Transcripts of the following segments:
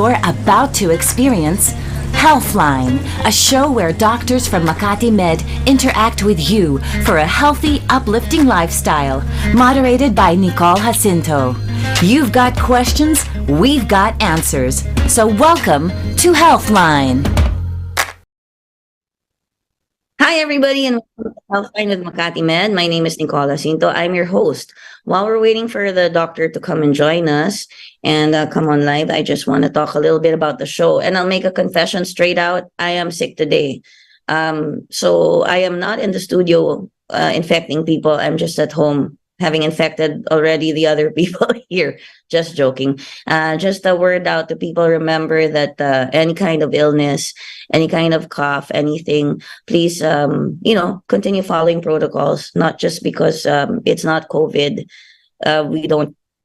You're about to experience Healthline, a show where doctors from 𝗛𝗲𝗵𝗹 interact with you for a healthy, uplifting lifestyle. Moderated by Nicole Jacinto. You've got questions, we've got answers. So welcome to Healthline. Hi, everybody, and welcome to Healthline with 𝗛𝗲𝗵𝗹. My name is Nicole Jacinto. I'm your host. While we're waiting for the doctor to come and join us and come on live, I just want to talk a little bit about the show. And I'll make a confession straight out. I am sick today. So I am not in the studio infecting people. I'm just at home having infected already the other people here. Just joking. Just a word out to people. Remember that any kind of illness, any kind of cough, anything, please, continue following protocols, not just because it's not COVID.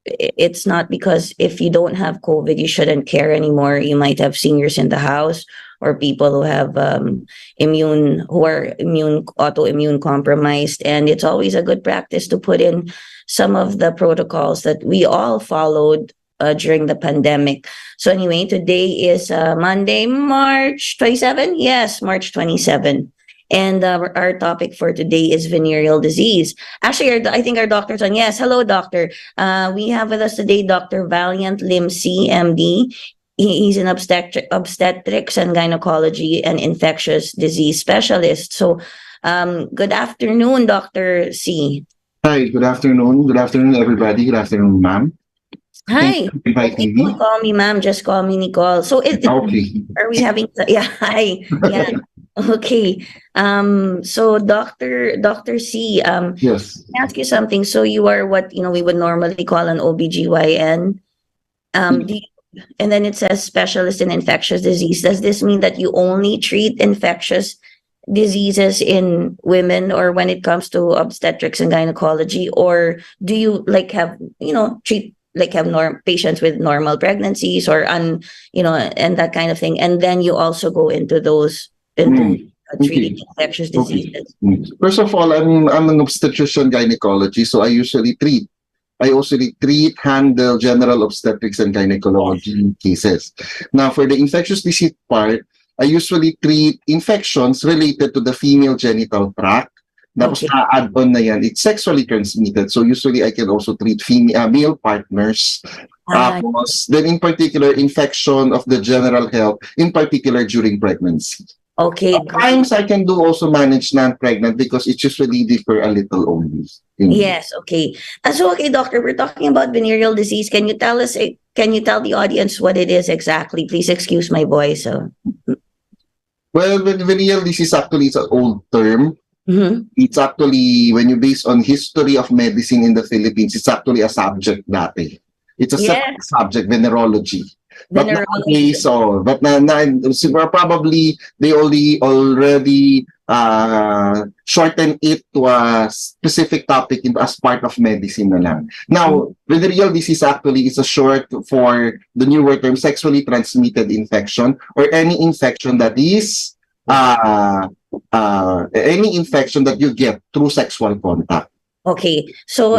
It's not because if you don't have COVID, you shouldn't care anymore. You might have seniors in the house or people who have autoimmune compromised. And it's always a good practice to put in some of the protocols that we all followed during the pandemic. So anyway, today is Monday, March 27. Yes, March 27. And our topic for today is venereal disease. Actually, I think our doctor's on. Yes, hello, doctor. We have with us today Dr. 𝗛𝗲𝗵𝗹𝗁, MD. He's an obstetrics and gynecology and infectious disease specialist. So good afternoon, Dr. C. Hi, good afternoon. Good afternoon, everybody. Good afternoon, ma'am. Hi. Don't call me ma'am, just call me Nicole. So okay. Are we having, yeah, hi. Yeah. Okay. So Dr. C, yes. Let me ask you something. So you are what, we would normally call an OBGYN. And then it says specialist in infectious disease. Does this mean that you only treat infectious diseases in women, or when it comes to obstetrics and gynecology, or do you treat patients with normal pregnancies or and that kind of thing, and then you also go into those treating infectious diseases? First of all, I'm an obstetrician gynecologist, so I usually handle general obstetrics and gynecology cases. Now, for the infectious disease part, I usually treat infections related to the female genital tract. Tapos add on na yan, it's sexually transmitted. So usually I can also treat male partners. Then in particular, infection of the general health, in particular during pregnancy. Okay. Sometimes I can do also manage non-pregnant because it usually differ a little only. Yes, okay. So, okay, doctor, we're talking about venereal disease. Can you tell the audience what it is exactly? Please excuse my voice. Well, venereal disease actually is an old term. Mm-hmm. It's actually, when you base on history of medicine in the Philippines, it's actually a subject dati. It's a separate subject, venerology. But nowadays, probably they already shorten it to a specific topic as part of medicine na lang. Now, venereal disease actually is a short for the newer term, sexually transmitted infection, or any infection that is any infection that you get through sexual contact. Okay, so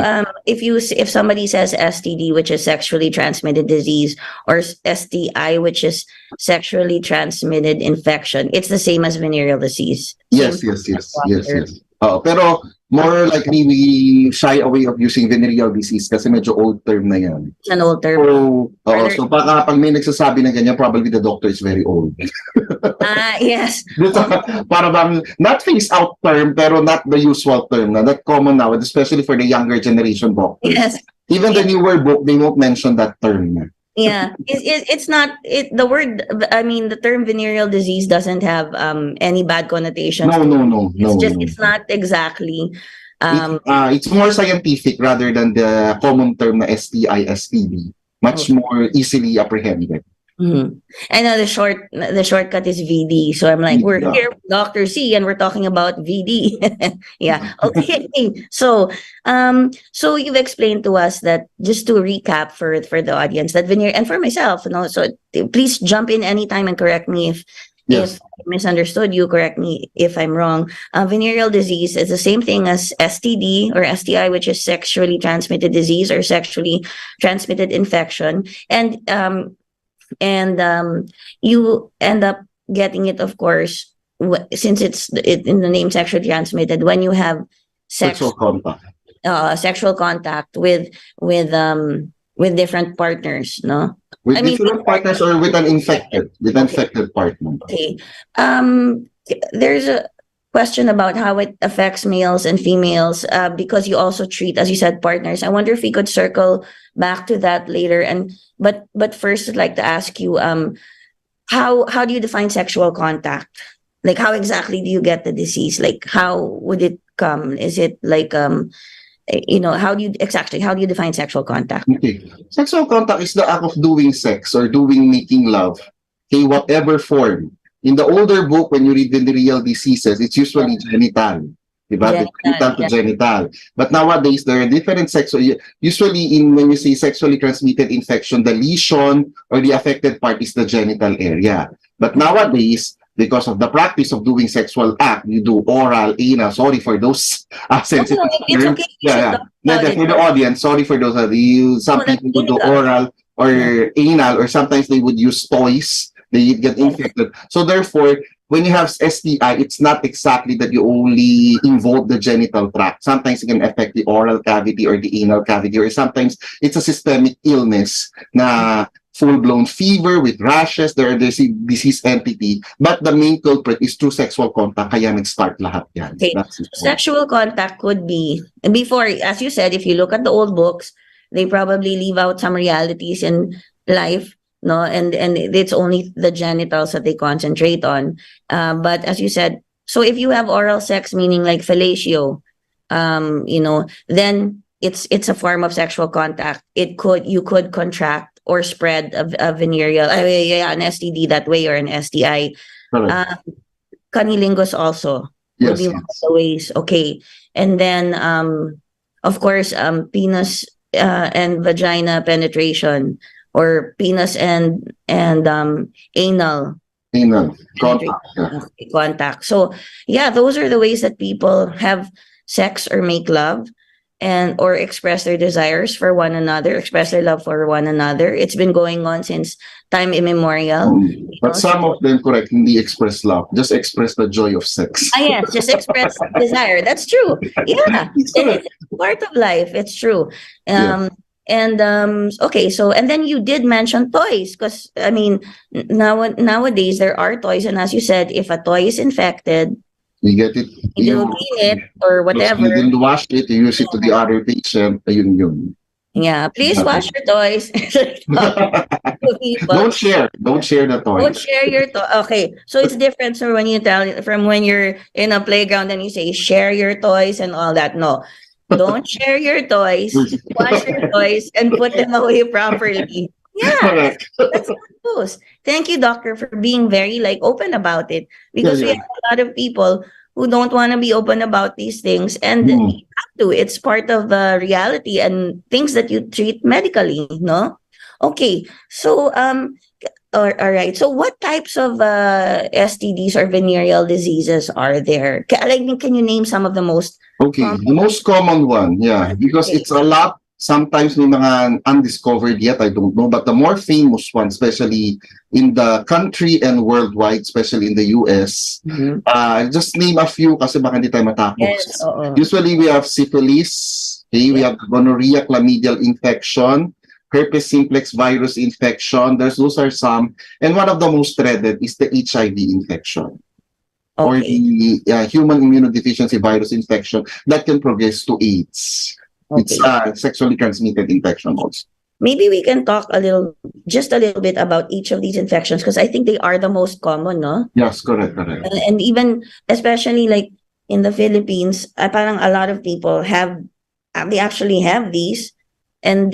if somebody says STD, which is sexually transmitted disease, or STI, which is sexually transmitted infection, it's the same as venereal disease. Yes. Pero more likely we shy away of using venereal disease kasi medyo old term na yan. It's an old term. So pag may nagsasabi na ganyan, probably the doctor is very old. Yes. Para bang not phase out term, pero not the usual term na that common now, especially for the younger generation doctors. Yes. Even the newer book, they won't mention that term. Yeah, it's not the word. I mean, the term venereal disease doesn't have any bad connotations. No. It's not exactly. It's more scientific rather than the common term na STI, STD. Much more easily apprehended. Mm-hmm. And the shortcut is VD. So I'm like, we're here with Dr. C and we're talking about VD. Yeah. Okay. So you've explained to us that, just to recap for the audience, that venereal, and for myself, so please jump in anytime and correct me if I misunderstood you, correct me if I'm wrong. Venereal disease is the same thing as STD or STI, which is sexually transmitted disease or sexually transmitted infection. And and you end up getting it, of course, since it's in the name sexually transmitted, when you have Sexual contact. sexual contact with different partners, no? With I mean, different partners or with an infected partner. okay. There's a question about how it affects males and females, because you also treat, as you said, partners. I wonder if we could circle back to that later. But first, I'd like to ask you, how do you define sexual contact? Like, how exactly do you get the disease? Like, how would it come? Is it like how do you define sexual contact? Okay. Sexual contact is the act of doing sex or making love, in whatever form. In the older book, when you read the real diseases, it's usually genital. Diba? Genital to genital. But nowadays, there are different sexual, usually when you say sexually transmitted infection, the lesion or the affected part is the genital area. But nowadays, because of the practice of doing sexual act, you do oral, anal. Sorry for those sensitive terms. It's okay. For the audience, sorry for those. Some people would do oral or anal, or sometimes they would use toys. They get infected. So therefore, when you have STI, it's not exactly that you only involve the genital tract. Sometimes it can affect the oral cavity or the anal cavity, or sometimes it's a systemic illness na full-blown fever with rashes. There are disease entity, but the main culprit is through sexual contact. Kaya nag-start lahat yan. Okay. Sexual contact could be, before, as you said, if you look at the old books, they probably leave out some realities in life, no, and it's only the genitals that they concentrate on. But as you said, so if you have oral sex, meaning like fellatio, then it's a form of sexual contact. You could contract or spread a venereal, an STD that way, or an STI. Cunnilingus also would be one of the ways. Okay, and then of course, penis and vagina penetration, or penis and anal contact. So yeah, those are the ways that people have sex or make love, and or express their desires for one another, express their love for one another. It's been going on since time immemorial. But some of them, correct, hindi express love, just express the joy of sex. Yes, just express desire. That's true. Yeah, it's part of life. It's true. Okay, so, and then you did mention toys, because I mean, nowadays there are toys, and as you said, if a toy is infected, you get it, you clean it or whatever. You didn't wash it, you use it to the other patient. Ayun. Yeah, please wash your toys. Don't share the toys. Don't share your toy. Okay, so it's different. So when you from when you're in a playground and you say share your toys and all that. No, don't share your toys. Wash your toys and put them away properly. Yeah, that's how it goes. Thank you, doctor, for being very open about it, because we have a lot of people who don't want to be open about these things, and you have to. It's part of the reality and things that you treat medically, no? Okay, so all right. So what types of STDs or venereal diseases are there? Can you name some of the most? Okay, the most common one, because it's a lot. Sometimes may mga undiscovered yet, I don't know. But the more famous one, especially in the country and worldwide, especially in the US, just name a few kasi baka hindi tayo matapos. Yes, usually we have syphilis, we have gonorrhea, chlamydial infection, herpes simplex virus infection. Those are some. And one of the most dreaded is the HIV infection. Or the human immunodeficiency virus infection that can progress to AIDS. It's sexually transmitted infection also. Maybe we can talk just a little bit about each of these infections, because I think they are the most common, no? Yes, correct. And even, especially like in the Philippines, parang a lot of people they actually have these, and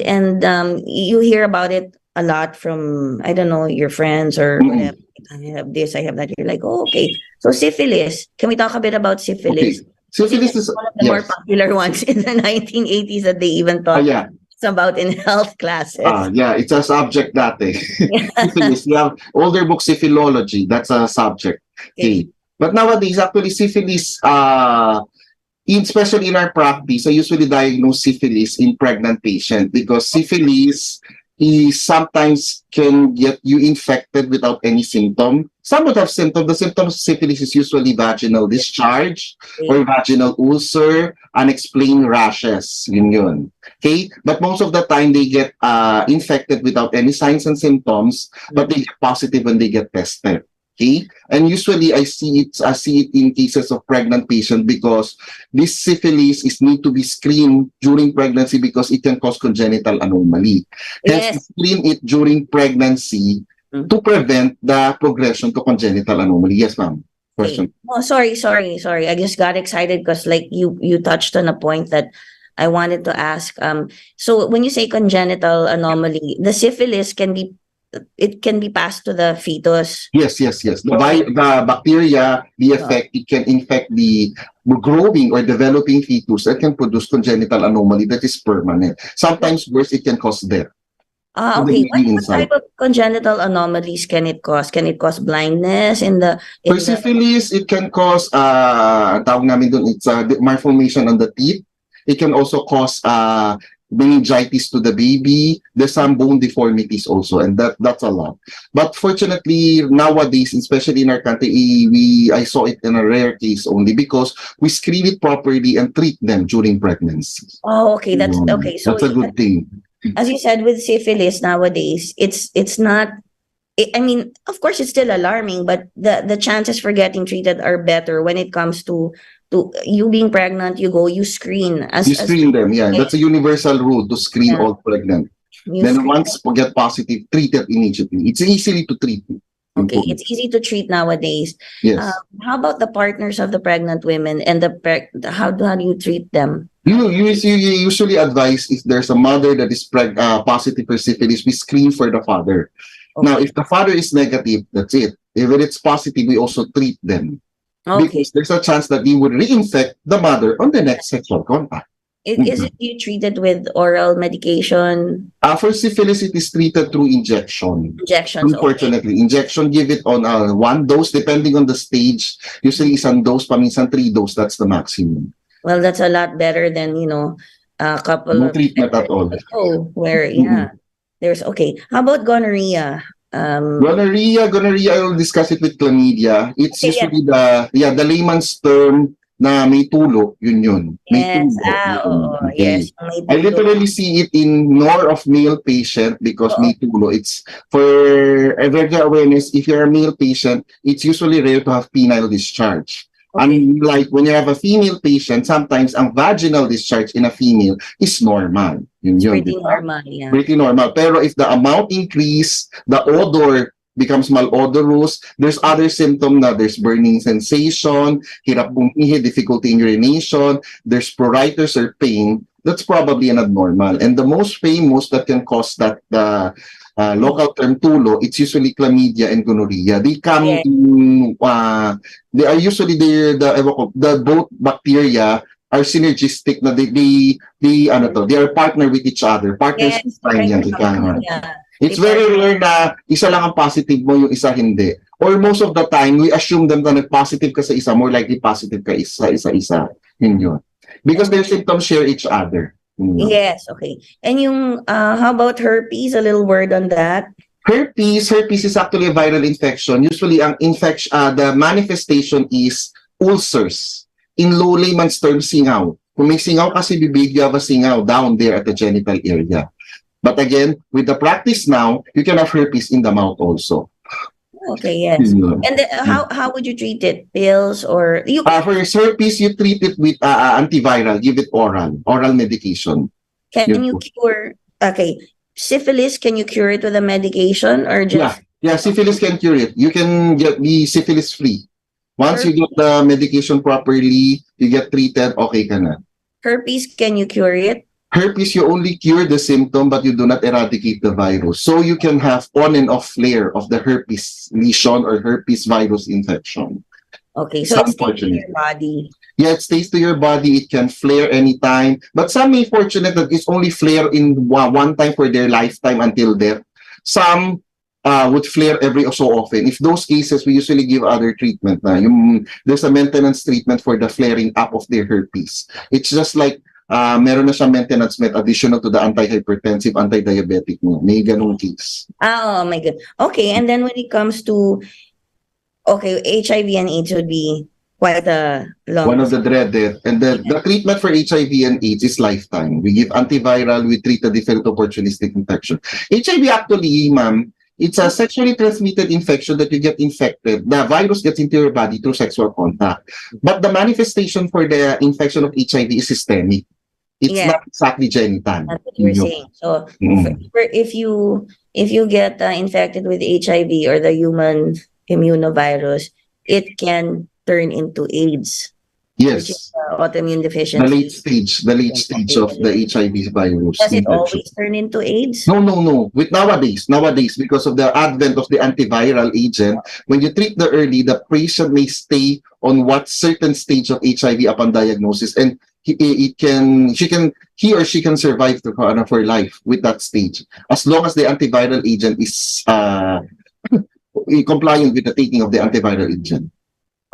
you hear about it a lot from, I don't know, your friends or whatever. I have this, I have that. You're like, oh, okay. So syphilis. Can we talk a bit about syphilis? Okay. Syphilis is one of the more popular ones in the 1980s that they even thought about in health classes. It's a subject dati. Syphilis, you have older book syphilology, that's a subject. Okay. But nowadays, actually, syphilis, especially in our practice, I usually diagnose syphilis in pregnant patients, because syphilis he sometimes can get you infected without any symptom. Some would have symptoms. The symptoms of syphilis is usually vaginal discharge or vaginal ulcer, unexplained rashes. Yun. Okay? But most of the time, they get infected without any signs and symptoms, but they get positive when they get tested. Okay, and usually I see it in cases of pregnant patients because this syphilis is need to be screened during pregnancy because it can cause congenital anomaly. Hence, screen it during pregnancy to prevent the progression to congenital anomaly. Yes, ma'am. Question. Oh, sorry. I just got excited because like you touched on a point that I wanted to ask. So when you say congenital anomaly, the syphilis can be passed to the fetus. Yes. The bacteria, it can infect the growing or developing fetus that can produce congenital anomaly that is permanent. Sometimes worse, it can cause death. Okay. What type of congenital anomalies can it cause? Can it cause blindness For syphilis, it can cause tawag namin dun, it's malformation on the teeth. It can also cause meningitis to the baby. There's some bone deformities also, and that's a lot. But fortunately, nowadays, especially in our country, I saw it in a rare case only because we screen it properly and treat them during pregnancy. Oh, okay. That's okay. So that's a good thing. As you said, with syphilis nowadays, it's not. I mean, of course, it's still alarming, but the chances for getting treated are better when it comes to you being pregnant. You screen them. Yeah, that's a universal rule to screen all pregnant. Then once you get positive, treat it immediately. It's easy to treat. Okay, it's easy to treat nowadays. Yes. How about the partners of the pregnant women and how do you treat them? You usually advise if there's a mother that is positive for syphilis, we screen for the father. Okay. Now, if the father is negative, that's it. If it's positive, we also treat them. Okay. Because there's a chance that you would reinfect the mother on the next sexual contact. Is it you treated with oral medication? For syphilis, it is treated through injection. Injections. Unfortunately, injection, give it on one dose depending on the stage. Usually, isang dose, paminsan 3 dose. That's the maximum. Well, that's a lot better than a couple of treatment at all. Where there's okay. How about gonorrhea? Gonorrhea, I will discuss it with chlamydia. It's usually the layman's term na may tulo, yun. Yes, yes. I literally see it in more of male patient because may tulo. It's for regular awareness, if you're a male patient, it's usually rare to have penile discharge. Unlike when you have a female patient, sometimes ang vaginal discharge in a female is normal. Pretty normal, yeah. Pretty normal. Pero if the amount increase, the odor becomes malodorous, there's other symptom na there's burning sensation, hirap bumihi, difficulty in urination, there's pruritus or pain, that's probably an abnormal. And the most famous that can cause that local term tulo, it's usually chlamydia and gonorrhea. They come in, they are usually the both bacteria are synergistic na they are partner with each other. Partners It's very rare na isa lang ang positive mo, yung isa hindi. Or most of the time, we assume them na nag-positive ka sa isa, more likely positive ka isa. Yun. Because their symptoms share each other. Yes, okay. And how about herpes? A little word on that. Herpes is actually a viral infection. Usually, the manifestation is ulcers. In low layman's terms, singaw. Kung may singaw kasi bibig, you have a singaw down there at the genital area. But again, with the practice now, you can have herpes in the mouth also. Okay, yes. And how would you treat it? Pills or for herpes, you treat it with antiviral. Give it oral medication. Can you cure? Okay, syphilis. Can you cure it with a medication or just? Yeah, syphilis can cure it. You can be syphilis free. Once you get the medication properly, you get treated. Okay, ka na. Herpes, can you cure it? Herpes, you only cure the symptom, but you do not eradicate the virus. So you can have on and off flare of the herpes lesion or herpes virus infection. Okay, so it stays to your body. Yeah, it stays to your body. It can flare anytime. But some may fortunate that it's only flare in one time for their lifetime until death. Some would flare every so often. If those cases, we usually give other treatment. There's a maintenance treatment for the flaring up of their herpes. It's just like meron na siya maintenance med additional to the antihypertensive, anti-diabetic mo. May ganung case. Oh my God. Okay, and then when it comes to HIV and AIDS would be quite a long. One of the dreaded. And the treatment for HIV and AIDS is lifetime. We give antiviral, we treat a different opportunistic infection. HIV actually, ma'am, it's a sexually transmitted infection that you get infected. The virus gets into your body through sexual contact. But the manifestation for the infection of HIV is systemic. It's not exactly genital. That's what you're saying. So if you get infected with HIV or the human immunovirus, it can turn into AIDS. Yes. Which is autoimmune deficiency. The late stage of the HIV virus. Does it always turn into AIDS? No. With nowadays, because of the advent of the antiviral agent, when you treat the early, the patient may stay on what certain stage of HIV upon diagnosis, and he or she can survive for life with that stage, as long as the antiviral agent is compliant with the taking of the antiviral agent.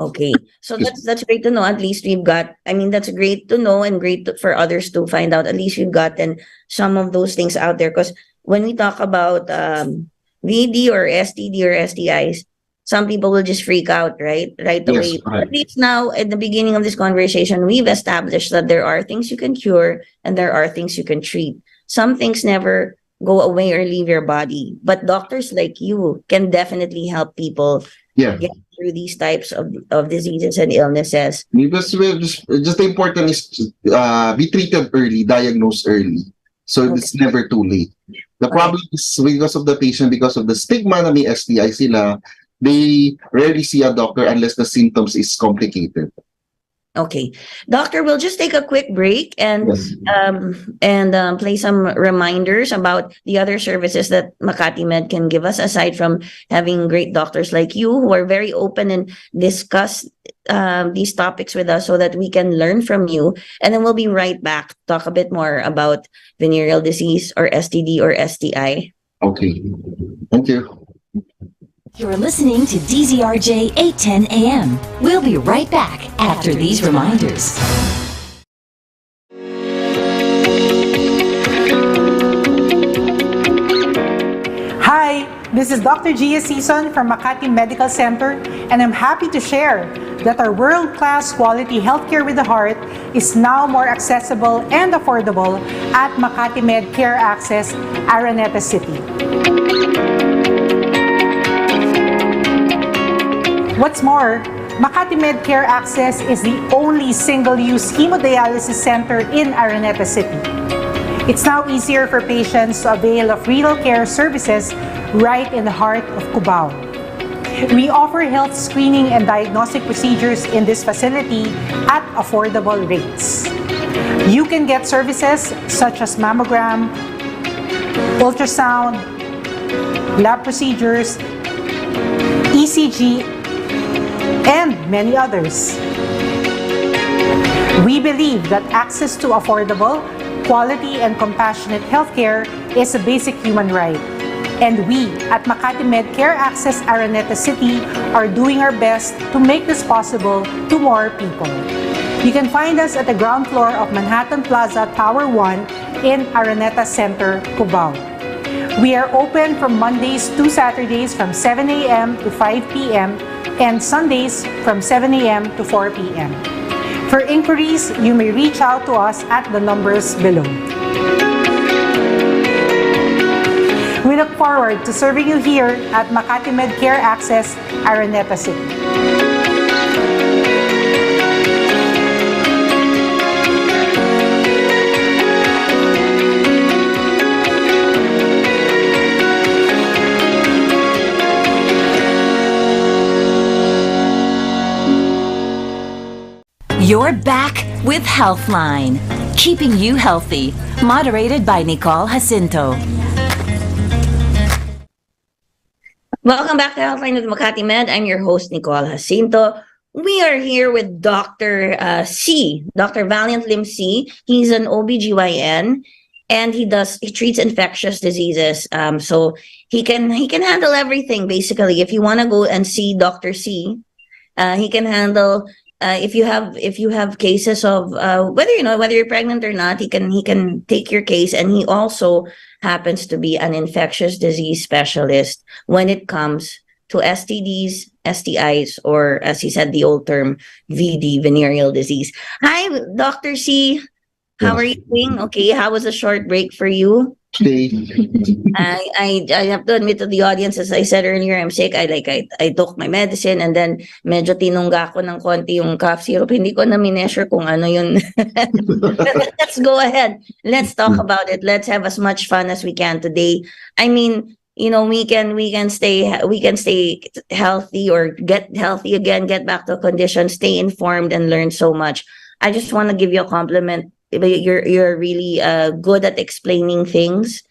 Okay, so that's great to know. At least we've got, that's great to know and great for others to find out. At least we've gotten some of those things out there. Because when we talk about VD or STD or STIs, some people will just freak out, right away. Right. At least now, at the beginning of this conversation, we've established that there are things you can cure and there are things you can treat. Some things never go away or leave your body, but doctors like you can definitely help people get through these types of diseases and illnesses. Because just the important is be treated early, diagnosed early, so it's never too late. The problem is because of the patient, because of the stigma na may STI sila, they rarely see a doctor unless the symptoms is complicated. Okay, doctor, we'll just take a quick break and play some reminders about the other services that Makati Med can give us, aside from having great doctors like you who are very open and discuss these topics with us so that we can learn from you. And then we'll be right back to talk a bit more about venereal disease or STD or STI. Okay, thank you. You're listening to DZRJ 810 AM. We'll be right back after these reminders. Hi, this is Dr. Jacinto from Makati Medical Center, and I'm happy to share that our world-class quality healthcare with the heart is now more accessible and affordable at Makati Med Care Access, Araneta City. What's more, Makati Med Care Access is the only single-use hemodialysis center in Araneta City. It's now easier for patients to avail of renal care services right in the heart of 𝗂𝗏. We offer health screening and diagnostic procedures in this facility at affordable rates. You can get services such as mammogram, ultrasound, lab procedures, ECG, and many others. We believe that access to affordable, quality, and compassionate healthcare is a basic human right. And we at Makati Med Care Access Araneta City are doing our best to make this possible to more people. You can find us at the ground floor of Manhattan Plaza Tower 1 in Araneta Center, 𝗂𝗏. We are open from Mondays to Saturdays from 7 a.m. to 5 p.m. and Sundays from 7 a.m. to 4 p.m. For inquiries, you may reach out to us at the numbers below. We look forward to serving you here at Makati Med Care Access, Araneta City. You're back with Healthline, keeping you healthy, moderated by Nicole Jacinto. Welcome back to Healthline with Makati Med. I'm your host, Nicole Jacinto. We are here with Dr. C, Dr. Valiant Lim C. He's an OBGYN and he treats infectious diseases. So he can handle everything basically. If you want to go and see Dr. C, he can handle if you have cases of whether you're pregnant or not, he can take your case, and he also happens to be an infectious disease specialist when it comes to STDs, STIs, or as he said, the old term VD, venereal disease. Hi, Dr. C. How are you doing? Okay, how was a short break for you? Okay. I have to admit to the audience, as I said earlier, I'm sick. I took my medicine, and then medyo tinungga ko ng konti yung cough syrup. Hindi ko na mineasure kung ano yun. Let's go ahead. Let's talk about it. Let's have as much fun as we can today. I mean, we can stay healthy, or get healthy again, get back to condition, stay informed, and learn so much. I just want to give you a compliment. You're really good at explaining things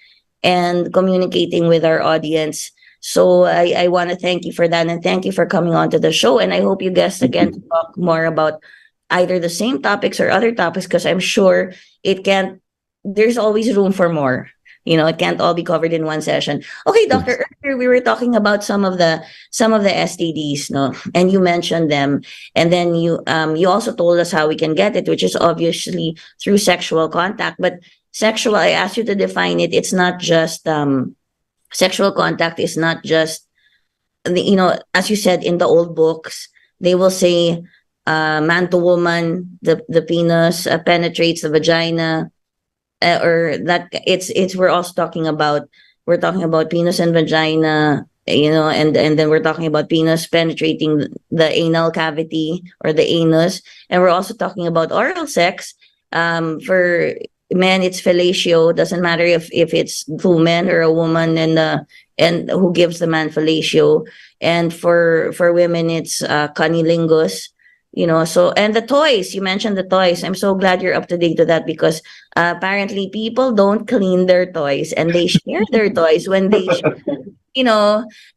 and communicating with our audience. So I want to thank you for that, and thank you for coming on to the show. And I hope you guests again to talk more about either the same topics or other topics, because I'm sure there's always room for more. It can't all be covered in one session. Okay, Doctor, earlier we were talking about some of the STDs, no? And you mentioned them. And then you also told us how we can get it, which is obviously through sexual contact. But I asked you to define it. It's not just sexual contact is not just as you said in the old books, they will say man to woman, the penis penetrates the vagina. Or that it's we're also talking about penis and vagina, and then we're talking about penis penetrating the anal cavity or the anus, and we're also talking about oral sex. For men, it's fellatio. Doesn't matter if it's two men or a woman, and who gives the man fellatio. And for women, it's cunnilingus. So, and the toys, you mentioned the toys. I'm so glad you're up to date to that, because apparently people don't clean their toys, and they share their toys when they,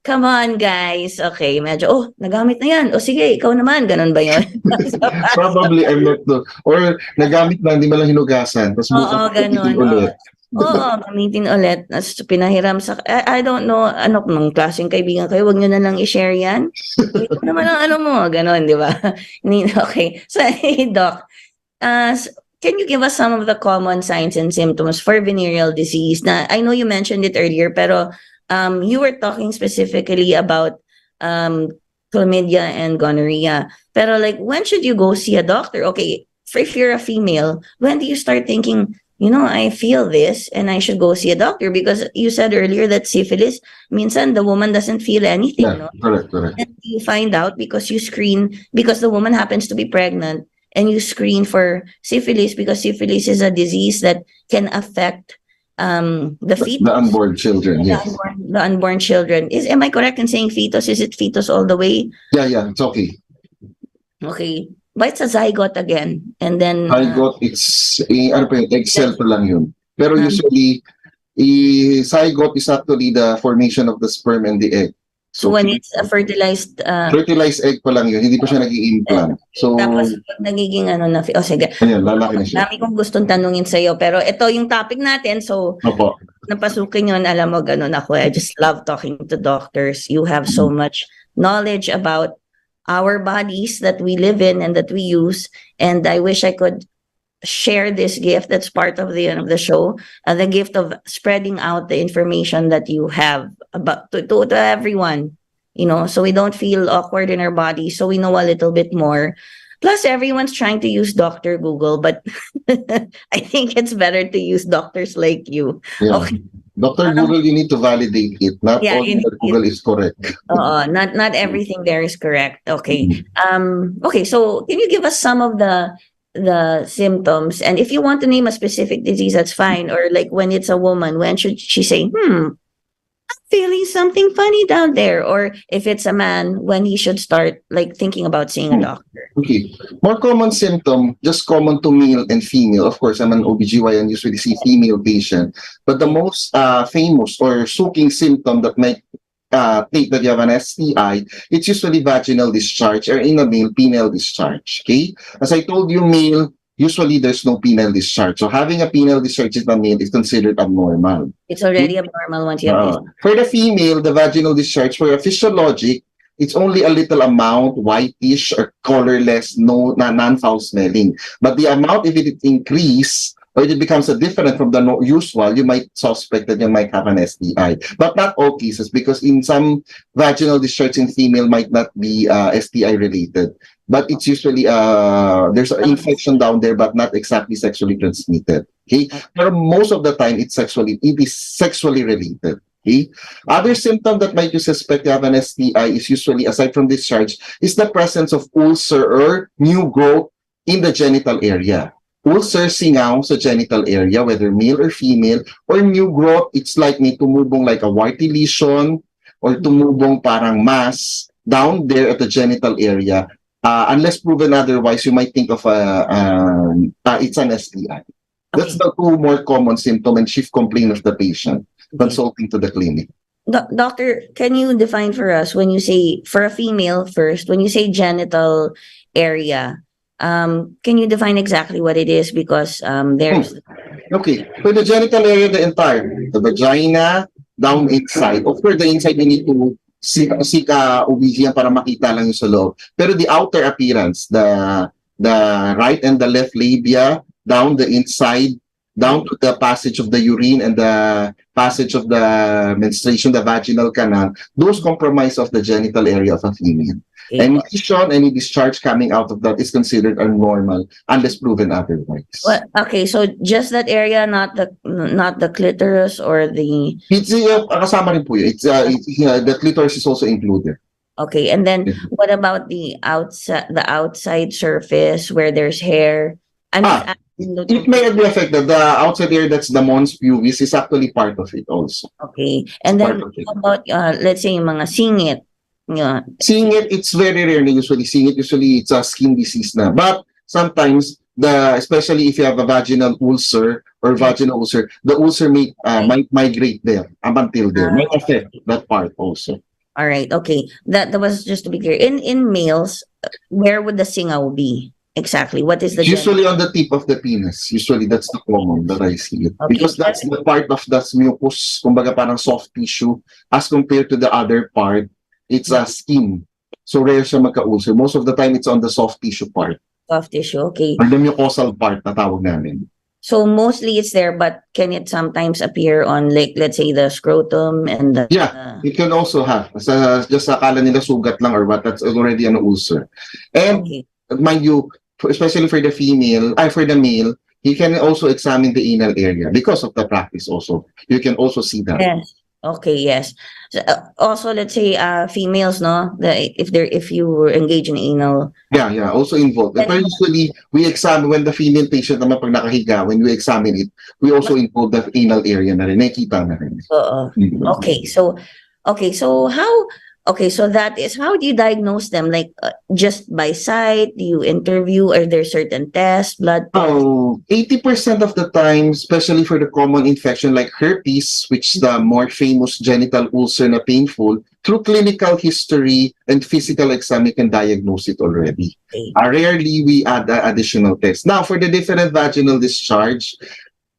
come on guys. Okay, medyo, nagamit na yan. O sige, ikaw naman, ganun ba yun? Probably I'm not or nagamit na, hindi mo lang hinugasan. Tapos Oo, ganun. ulit. Oo, gamitin ulit. Tapos pinahiram I don't know, ng klaseng kaibigan kayo, wag nyo na lang i-share yan. Ito naman ang mo, ganon, di ba? Okay. So, hey, Doc, can you give us some of the common signs and symptoms for venereal disease? Na, I know you mentioned it earlier, pero you were talking specifically about chlamydia and gonorrhea. Pero when should you go see a doctor? Okay, if you're a female, when do you start thinking, I feel this and I should go see a doctor? Because you said earlier that syphilis, minsan the woman doesn't feel anything, Yeah, no? correct. And you find out because the woman happens to be pregnant, and you screen for syphilis, because syphilis is a disease that can affect the fetus. The unborn children, yes. The unborn children. Am I correct in saying fetus? Is it fetus all the way? Yeah, it's okay. Okay. But it's a zygote again. And then Zygote, it's egg cell pa lang yun. Pero usually, zygote is actually the formation of the sperm and the egg. so when it's a fertilized Fertilized egg pa lang yun, hindi pa siya nag-i-implant. So, tapos pag nagiging sige. ayan, lalaki na siya. Dami kong gustong tanungin sa'yo, pero ito yung topic natin, so Opo. napasukin yun, alam mo, ganun ako. I just love talking to doctors. You have so much knowledge about our bodies that we live in and that we use, and I wish I could share this gift that's part of the show, the gift of spreading out the information that you have about to everyone, so we don't feel awkward in our body, so we know a little bit more. Plus, everyone's trying to use Dr. Google, but I think it's better to use doctors like you. Yeah. Okay. Dr. Google, you need to validate it. Not all Dr. Google is correct. Not everything there is correct. Okay. Okay, so can you give us some of the symptoms? And if you want to name a specific disease, that's fine. Or when it's a woman, when should she say, I'm feeling something funny down there? Or if it's a man, when he should start thinking about seeing a doctor? Okay. More common symptom, just common to male and female. Of course, I'm an OBGYN, usually see female patient. But the most famous or shocking symptom that might think that you have an STI, it's usually vaginal discharge, or in a male, penile discharge. Okay? As I told you, male, usually there's no penile discharge. So having a penile discharge in a male is considered abnormal. It's already abnormal once you have this. For the female, the vaginal discharge, for a physiologic, it's only a little amount, whitish or colorless, non-foul smelling. But the amount, if it increase or it becomes different from the usual, you might suspect that you might have an STI. But not all cases, because in some vaginal discharge in female might not be STI related. But it's usually there's an infection down there, but not exactly sexually transmitted. Okay, but most of the time it is sexually related. Okay, other symptom that might you suspect you have an STI is usually, aside from discharge, is the presence of ulcer or new growth in the genital area. Ulcer, singaw sa genital area, whether male or female, or new growth, it's like may tumubong like a warty lesion or tumubong parang mass down there at the genital area. Unless proven otherwise, you might think of it's an STI. That's the two more common symptom and chief complaint of the patient consulting to the clinic. Doctor, can you define for us, when you say, for a female first, when you say genital area, can you define exactly what it is? Because there's... Okay, for the genital area, the vagina, down inside. Of course, the inside you need to seek OB-GYN para makita lang yung sa loob. Pero the outer appearance, the right and the left labia, down the inside, down to the passage of the urine and the passage of the menstruation, the vaginal canal, those compromise of the genital area of a female. Any lesion, any discharge coming out of that is considered abnormal unless proven otherwise. Well, okay, so just that area, not the clitoris or the... It's kasama rin po yun. The clitoris is also included. Okay, and then what about the outside surface where there's hair? It may be affected. The outside area, that's the mons pubis, is actually part of it also. Okay, and then how about let's say yung mga singit? Yeah. Singit, it's very rare na usually. Singit, usually it's a skin disease na. But sometimes, especially if you have a vaginal ulcer or vaginal ulcer, the ulcer might migrate there up until there. Might affect that part also. All right, okay. That was just to be clear. In males, where would the singaw be? Exactly. What is the... Usually on the tip of the penis. Usually that's the common that I see it. Okay. Because that's the part of the mucus, kumbaga parang soft tissue, as compared to the other part, it's a skin. So rare siya magka-ulcer. Most of the time, it's on the soft tissue part. Soft tissue, okay. Or the mucosal part na tawag namin. So mostly it's there, but can it sometimes appear on, like, let's say, the scrotum and the... Yeah, it can also have. Just akala nila sugat lang or what, that's already an ulcer. And mind you, especially for the male, he can also examine the anal area because of the practice also. You can also see that. Yes. Okay, yes. So, also, let's say females, no, if you were engaged in anal. Yeah, also involved. But usually we examine when the female patient naman pag nakahiga, when we examine it, we also involve the anal area na rin, nakikita na rin. Okay, so that is, how do you diagnose them? Like just by sight? Do you interview? Are there certain tests, blood tests? 80% of the time, especially for the common infection like herpes, which is the more famous genital ulcer na painful, through clinical history and physical exam, you can diagnose it already. Rarely we add additional tests. Now, for the different vaginal discharge,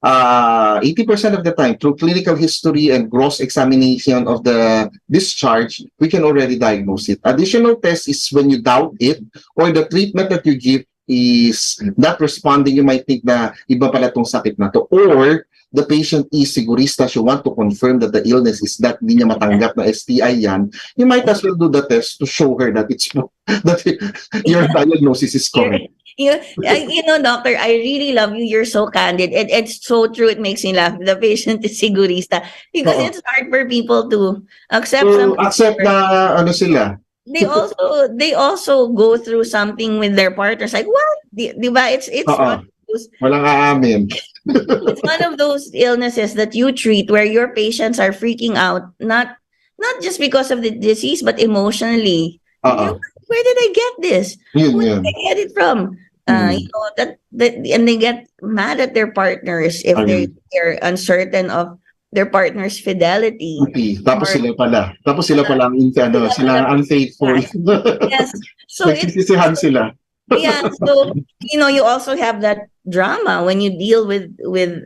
80% of the time, through clinical history and gross examination of the discharge, we can already diagnose it. Additional test is when you doubt it or the treatment that you give is not responding. You might think na iba pala tong sakit na to, or the patient is sigurista, you want to confirm that the illness is that hindi niya matanggap na STI yan, you might as well do the test to show her that your diagnosis is correct. You know, doctor, I really love you. You're so candid. It's so true. It makes me laugh. The patient is sigurista. Because it's hard for people to accept na ano sila. They also go through something with their partners. Like, what? Diba? It's walang aamin. It's one of those illnesses that you treat where your patients are freaking out, not just because of the disease, but emotionally. Where did I get this? Where did I get it from? You know, that and they get mad at their partners if they're uncertain of their partner's fidelity. Tapos sila pala ang unfaithful. Yes. So nagsisisihan sila. Yeah, so you know, you also have that drama when you deal with the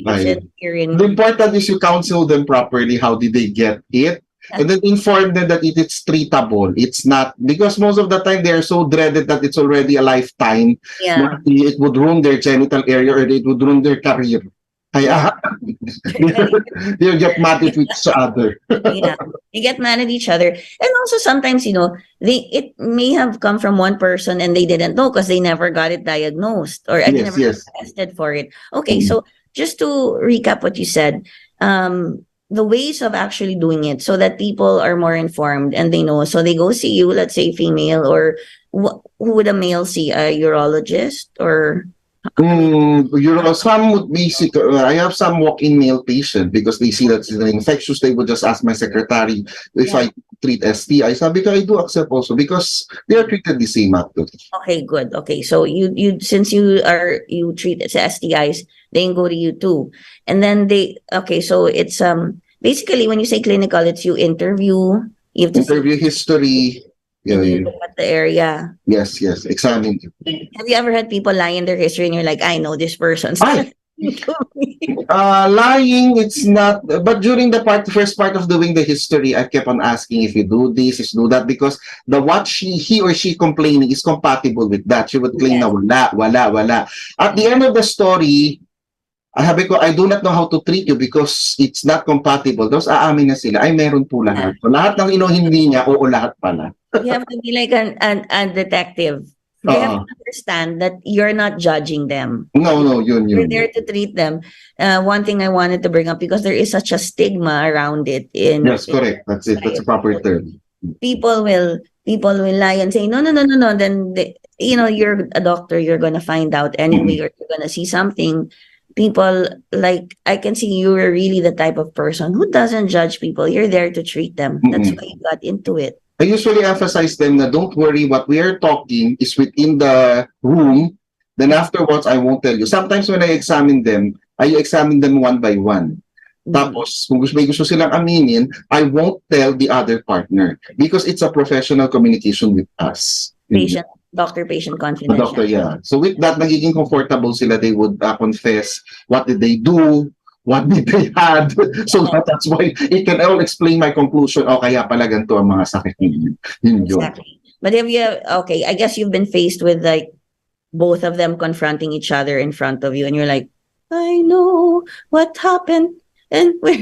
patient. The important is you counsel them properly. How did they get it? and then inform them that it is treatable. It's not, because most of the time they are so dreaded that it's already a lifetime. Yeah. It would ruin their genital area or it would ruin their career. Kaya, they'll get mad at each other. Yeah, they get mad at each other, and also sometimes, it may have come from one person and they didn't know because they never got it diagnosed, or they never got tested for it. Okay, so just to recap what you said, the ways of actually doing it so that people are more informed and they know. So they go see you, let's say female, or who would a male see? A urologist or? Some would be sick. I have some walk-in male patient because they see that it's an infectious. They would just ask my secretary if I treat STI. Sabi ko, I do accept also because they are treated the same actually. Okay, good. Okay, so you since you treat STIs, they can go to you too, and then so it's basically when you say clinical, it's you interview, you have to interview history. Yeah, you look at the area. Yes, examine. Have you ever had people lie in their history and you're like, I know this person? Lying, it's not, but during the first part of doing the history, I kept on asking if you do this, if you do that, because what he or she complaining is compatible with that. She would claim na wala. At the end of the story, I do not know how to treat you because it's not compatible. Tapos aamin na sila, ay meron po lahat. So, lahat ng hindi niya, oo lahat pala. You have to be like a detective. They have to understand that you're not judging them. No, yun. You're there to treat them. One thing I wanted to bring up, because there is such a stigma around it. Yes, correct. That's it. That's a proper term. People will lie and say, no. Then, you're a doctor. You're going to find out anyway, or you're going to see something. People, like, I can see you're really the type of person who doesn't judge people. You're there to treat them. That's why you got into it. I usually emphasize them that don't worry, what we are talking is within the room. Then afterwards, I won't tell you. Sometimes when I examine them, I examine them one by one. Tapos, kung may gusto silang aminin, I won't tell the other partner because it's a professional communication with us. Doctor-patient confidential. Doctor, yeah. So with that, nagiging comfortable sila. They would confess what did they do, what did they had. So that's why it can all explain my conclusion. Kaya pala ganito ang mga sakit ninyo. Exactly. But I guess you've been faced with like both of them confronting each other in front of you, and you're like, I know what happened. And where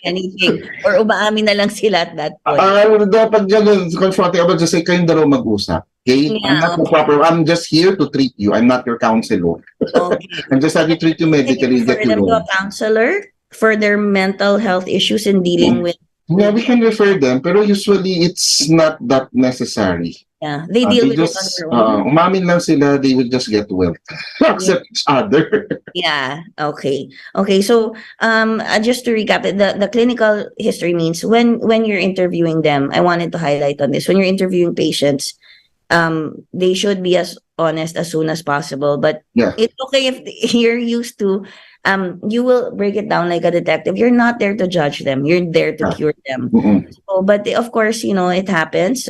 anything, or umaamin na lang sila at that point. Dapat dyan, confronting, I will just say, kayong dalawa mag-usap. Okay? Yeah, I'm just here to treat you. I'm not your counselor. Okay. I'm just having to treat you medically. Can you refer them to a counselor for their mental health issues in dealing with? Yeah, we can refer them, pero usually it's not that necessary. Yeah, they deal with it on their own. Umamin lang sila, they will just get well. Accept each other. Yeah, okay. So, just to recap, the clinical history means when you're interviewing them, I wanted to highlight on this, when you're interviewing patients, they should be as honest as soon as possible, but it's okay if you're used to, you will break it down like a detective. You're not there to judge them. You're there to cure them. So, but of course, it happens.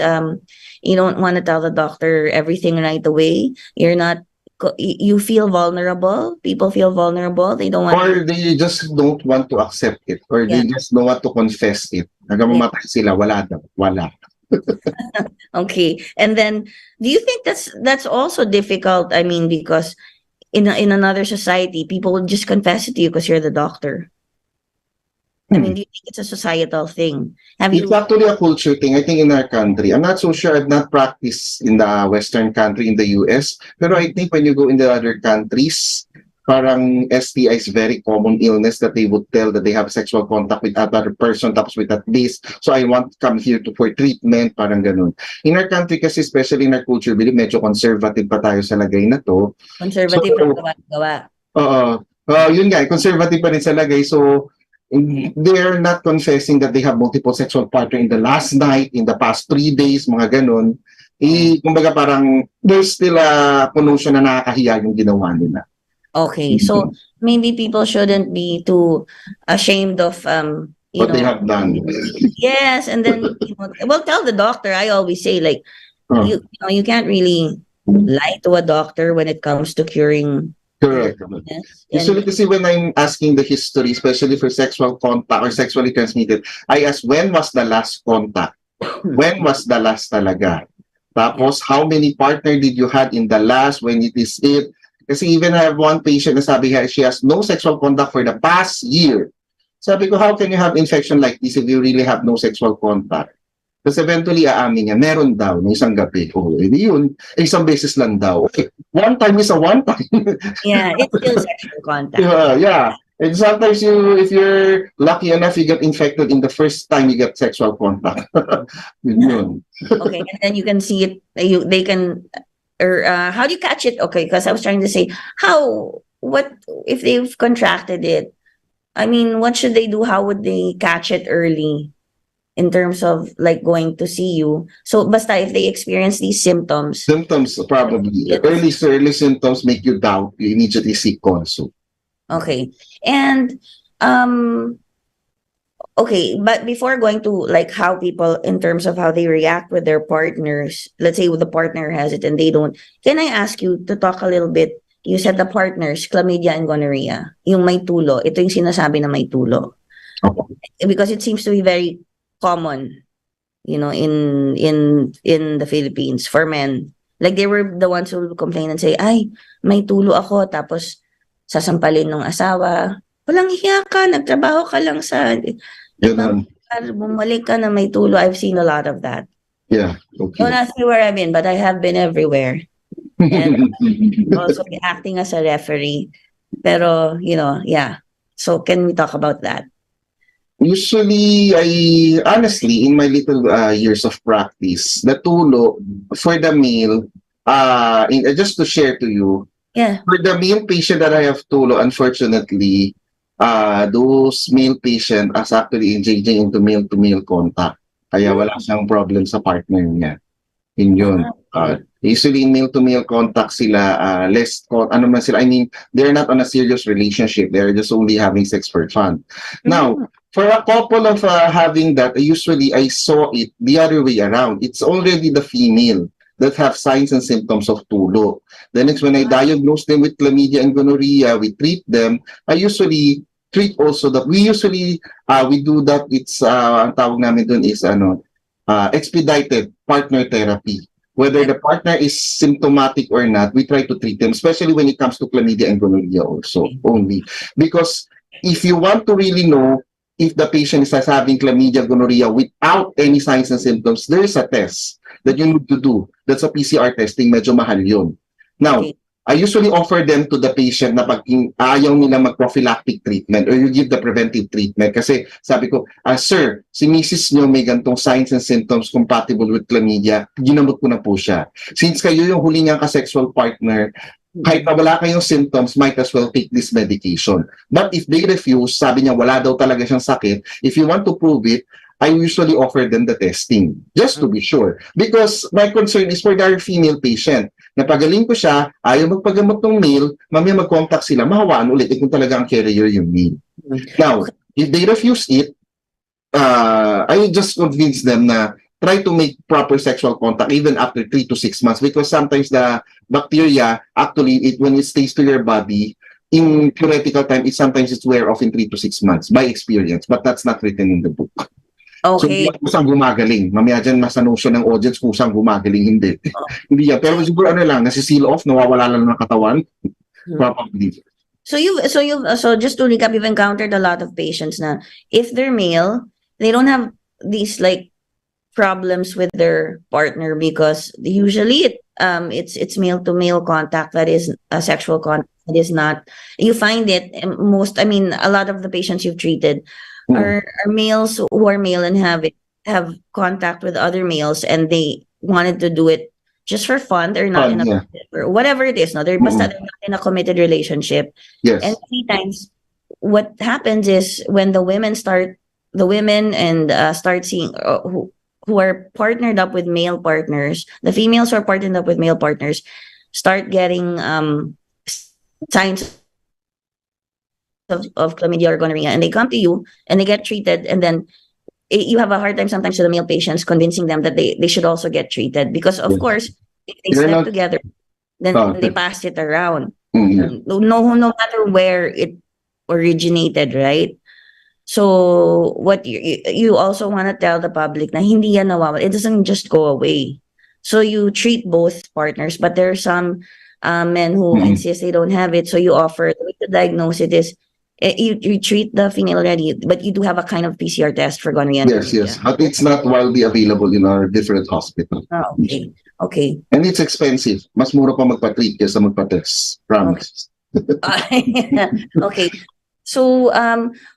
You don't want to tell the doctor everything right away. You feel vulnerable. People feel vulnerable. They don't want, or they just don't want to accept it, or they just don't want to confess it. Nagamamatay sila, wala. Okay. And then, do you think that's also difficult? I mean, because in another society, people will just confess it to you because you're the doctor. I mean, do you think it's a societal thing? It's actually a culture thing, I think, in our country. I'm not so sure. I've not practiced in the Western country, in the US. Pero I think when you go in the other countries, parang STI is very common illness that they would tell that they have sexual contact with another person, tapos with at least, so I want to come here for treatment, parang ganun. In our country kasi, especially in our culture, medyo conservative pa tayo sa lagay na to. Conservative pa gawa. Yun nga, conservative pa rin sa lagay. So, they're not confessing that they have multiple sexual partner in the last night, in the past 3 days, mga ganun. Kumbaga parang there's still a notion na nakakahiya yung ginawa nila. Okay, so maybe people shouldn't be too ashamed of what they have done. Yes, and then well, tell the doctor. I always say, like, you can't really lie to a doctor when it comes to curing Correct. Yes. Usually kasi when I'm asking the history, especially for sexual contact or sexually transmitted, I ask when was the last contact? When was the last talaga? Tapos, how many partner did you had in the last when it is it? Kasi even I have one patient na sabi she has no sexual contact for the past year. Sabi ko, how can you have infection like this if you really have no sexual contact? Tapos eventually, aamin niya, meron daw ng isang gabi. Oh, edi yun, isang beses lang daw. Okay. One time is a one time. Yeah, it's still sexual contact. Yeah. And sometimes if you're lucky enough, you get infected in the first time you get sexual contact. Yun. Okay, and then you can see it. They can, or how do you catch it? Okay, because I was trying to say, what if they've contracted it? I mean, what should they do? How would they catch it early in terms of like going to see you? So, basta if they experience these symptoms. Symptoms, probably. Early symptoms make you doubt. You immediately seek consult. Okay. And okay, but before going to like how people in terms of how they react with their partners, let's say the partner has it and they don't, can I ask you to talk a little bit? You said the partners, chlamydia and gonorrhea, yung may tulo. Ito yung sinasabi na may tulo. Okay. Because it seems to be very common, you know, in the Philippines for men. Like they were the ones who would complain and say, ay, may tulo ako, tapos sasampalin ng asawa. Walang hiya ka, nagtrabaho ka lang sa ibang lugar, bumalik ka na may tulo. I've seen a lot of that. Yeah, okay. Don't ask me where I've been, but I have been everywhere. And also acting as a referee. Pero, you know, yeah. So can we talk about that? Usually, honestly, in my little years of practice, the tulo for the male, just to share to you, Yeah. for the male patient that I have tulo, unfortunately, those male patient as actually engaging into male-to-male contact. Kaya wala siyang problem sa partner niya. Yun. Usually in male-to-male contact sila, less, ano man sila, I mean, they're not on a serious relationship. They're just only having sex for fun. Now, for a couple of having that, usually I saw it the other way around. It's already the female that have signs and symptoms of tulo. Then it's when I diagnose them with chlamydia and gonorrhea, we treat them. I usually treat also that. We usually, we do that. It's, ang tawag namin dun is, expedited partner therapy. Whether the partner is symptomatic or not, we try to treat them, especially when it comes to chlamydia and gonorrhea also, only. Because if you want to really know if the patient is having chlamydia, gonorrhea without any signs and symptoms, there is a test that you need to do. That's a PCR testing, medyo mahal yun. Now, I usually offer them to the patient na pag ayaw nila mag-prophylactic treatment or you give the preventive treatment. Kasi sabi ko, sir, si misis nyo may gantong signs and symptoms compatible with chlamydia, ginamot ko na po siya. Since kayo yung huli niyang ka-sexual partner, kahit na wala kayong symptoms, might as well take this medication. But if they refuse, sabi niya wala daw talaga siyang sakit, if you want to prove it, I usually offer them the testing, just to be sure. Because my concern is for their female patient. Napagaling ko siya, ayaw magpagamot ng male, mamaya mag-contact sila, mahawaan ulit kung talaga ang carrier yung male. Now, if they refuse it, I just convince them na try to make proper sexual contact even after 3 to 6 months because sometimes the bacteria, actually, when it stays to your body, in theoretical time, sometimes it's wear off in 3 to 6 months by experience, but that's not written in the book. Okay. So, kusang gumagaling. Mamaya dyan, nasa notion ng audience, kusang gumagaling. Hindi. Hindi yan. Pero siguro ano lang, nasi-seal off, nawawala lang ng katawan. Probably. So just to recap, you've encountered a lot of patients na if they're male, they don't have these like problems with their partner because usually it's male to male contact that is a sexual contact that is not. You find it a lot of the patients you've treated are males who are male and have contact with other males and they wanted to do it just for fun. They're not or whatever it is. No, they're not in a committed relationship. Yes. And many times, what happens is when the women start seeing who are partnered up with male partners, the females who are partnered up with male partners start getting signs of chlamydia or gonorrhea, and they come to you and they get treated, and then you have a hard time sometimes to the male patients convincing them that they should also get treated because of course if they slept together then they pass it around. No matter where it originated, right? So what you also want to tell the public na hindi yan nawawala. It doesn't just go away. So you treat both partners, but there are some men who insist they don't have it. So you offer the way to diagnose it is you treat the female already, but you do have a kind of PCR test for gonorrhea. Yes. But it's not widely available in our different hospitals. Oh, okay. And it's expensive. Mas mura pa magpa-treat kaysa magpa-test. Promise. Okay. So,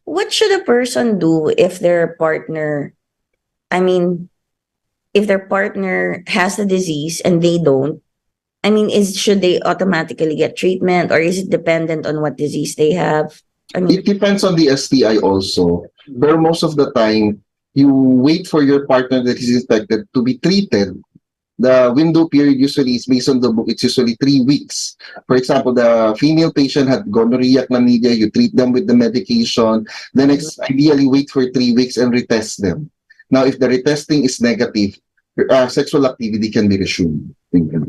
what should a person do if their partner, if their partner has the disease and they don't? Should they automatically get treatment, or is it dependent on what disease they have? It depends on the STI also. But most of the time, you wait for your partner that is infected to be treated. The window period usually is based on the book. It's usually 3 weeks. For example, the female patient had gonorrhea, chlamydia. You treat them with the medication. Then ideally wait for 3 weeks and retest them. Now, if the retesting is negative, sexual activity can be resumed.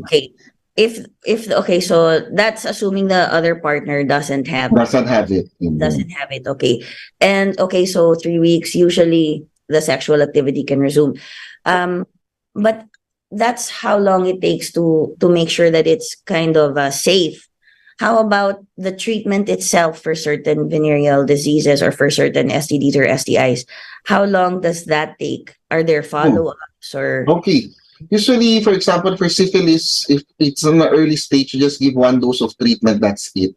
Okay. Okay, so that's assuming the other partner doesn't have it. Doesn't have it. Okay. And okay, so 3 weeks, usually the sexual activity can resume. But that's how long it takes to make sure that it's kind of safe. How about the treatment itself for certain venereal diseases or for certain STDs or STIs? How long does that take? Are there follow-ups or? Okay. Usually, for example, for syphilis, if it's in the early stage, you just give 1 dose of treatment, that's it.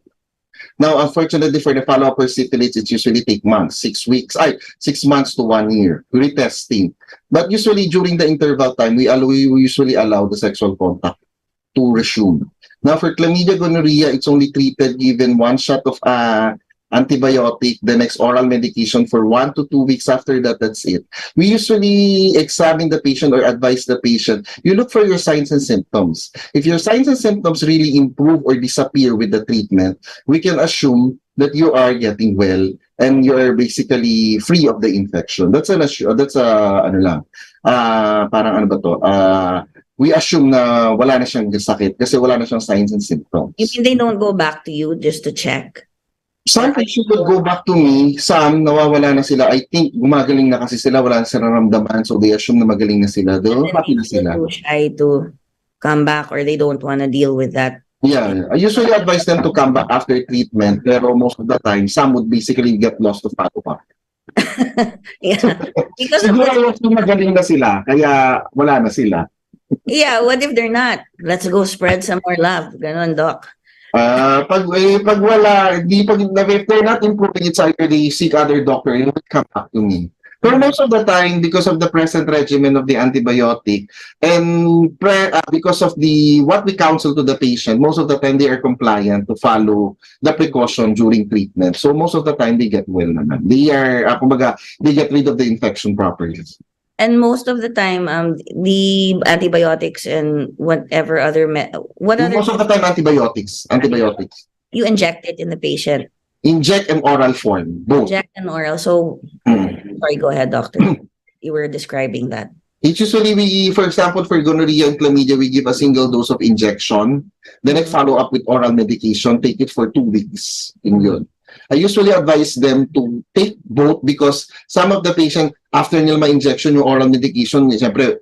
Now, unfortunately, for the follow-up for syphilis, it usually take months, 6 months to 1 year, retesting. But usually, during the interval time, we usually allow the sexual contact to resume. Now, for chlamydia, gonorrhea, it's only treated given 1 shot of antibiotic, the next oral medication for 1 to 2 weeks. After that, that's it. We usually examine the patient or advise the patient. You look for your signs and symptoms. If your signs and symptoms really improve or disappear with the treatment, we can assume that you are getting well and you are basically free of the infection. We assume na wala na siyang sakit kasi wala na siyang signs and symptoms. You mean they don't go back to you just to check? Some patients would go back to me. Some, nawawala na sila. I think, gumagaling na kasi sila. Wala na silang naramdaman. So, they assume na magaling na sila. Doon, happy na sila. Too shy to come back or they don't want to deal with that. Yeah. I usually advise them to come back after treatment. Pero most of the time, some would basically get lost to follow-up. Yeah. Because siguro magaling na sila. Kaya, wala na sila. Yeah, what if they're not? Let's go spread some more love. Ganon, Doc. Pag wala, if they're not improving, it's either they seek other doctor and come back to me. But most of the time, because of the present regimen of the antibiotic and because of what we counsel to the patient, most of the time they are compliant to follow the precaution during treatment. So most of the time they get well naman. They are, they get rid of the infection properly. And most of the time, the antibiotics and whatever other most of the time antibiotics. You inject it in the patient. Inject and oral form, both. Inject and oral. So, sorry, go ahead, doctor. You were describing that. It's usually for example, for gonorrhea and chlamydia, we give a single dose of injection. Then I follow up with oral medication. Take it for 2 weeks. I usually advise them to take both because some of the patient, after nila ma-injection yung oral medication, siyempre,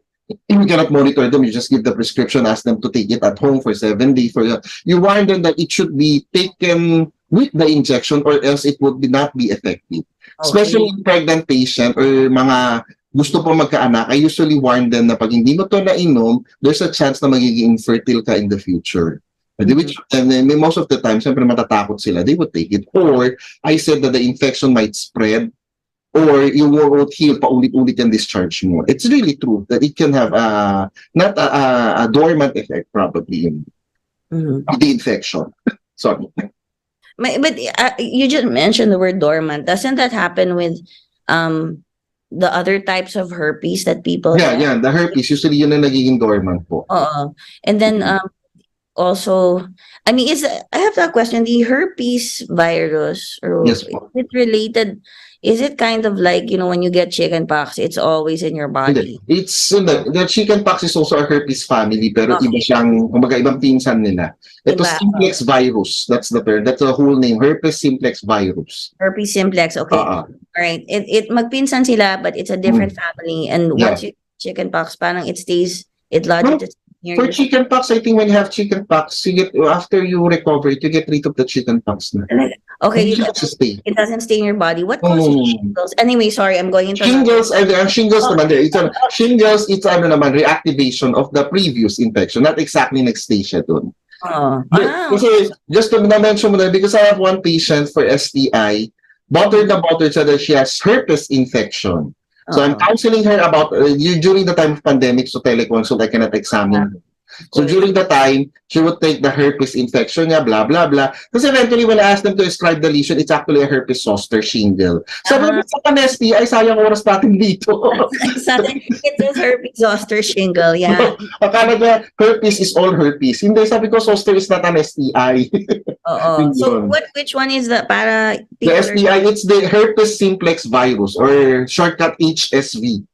you cannot monitor them. You just give the prescription, ask them to take it at home for 7 days. You warn them that it should be taken with the injection or else it would not be effective. Okay. Especially in pregnant patient or mga gusto po magkaanak, I usually warn them na pag hindi mo to nainom, there's a chance na magiging infertile ka in the future. Which, and then most of the time, siyempre matatakot sila, they would take it. Or, I said that the infection might spread, or you won't heal, paulit-ulit and discharge more. It's really true that it can have not a dormant effect, probably, in the infection. Sorry. But you just mentioned the word dormant. Doesn't that happen with the other types of herpes that people have? Yeah, the herpes, usually yun na nagiging dormant po. And then, also, I mean, I have that question, the herpes virus, or Yes is po. it related? Is it kind of like, when you get chickenpox, it's always in your Hindi. body? It's the chickenpox is also a herpes family, pero Okay. iba siyang, kumbaga ibang pinsan nila. Ito Iba, simplex virus. That's the term. That's the whole name. Herpes simplex virus. herpes simplex, okay. Ah, All right. It magpinsan sila, but it's a different family. And Yeah. once you chickenpox, parang it Well, lodges near For your chickenpox, I think when you have chickenpox, after you recover it, you get rid of the chickenpox na. Okay, Hindi siya stay. it doesn't stay in your body. What No, no, causes no, no. shingles? Anyway, sorry, I'm going into Shingles, ang shingles Oh. naman, shingles, it's naman, reactivation of the previous infection. Not exactly nag-stay siya dun. Kasi, just to na-mention mo na, because I have one patient for STI, bothered siya that she has herpes infection. So I'm counseling her about, during the time of pandemic, so teleconsult, I cannot examine her. So during the time, she would take the herpes infection niya, blah, blah, blah. Because eventually, when I asked them to describe the lesion, it's actually a herpes zoster shingle. Sabi naman sa panesti, ay sayang oras natin dito. It was herpes zoster shingle, yeah. Akala niya, herpes is all herpes. Hindi, sabi ko, zoster is not an STI. So which one is the para The STI, it's the herpes simplex virus or shortcut HSV.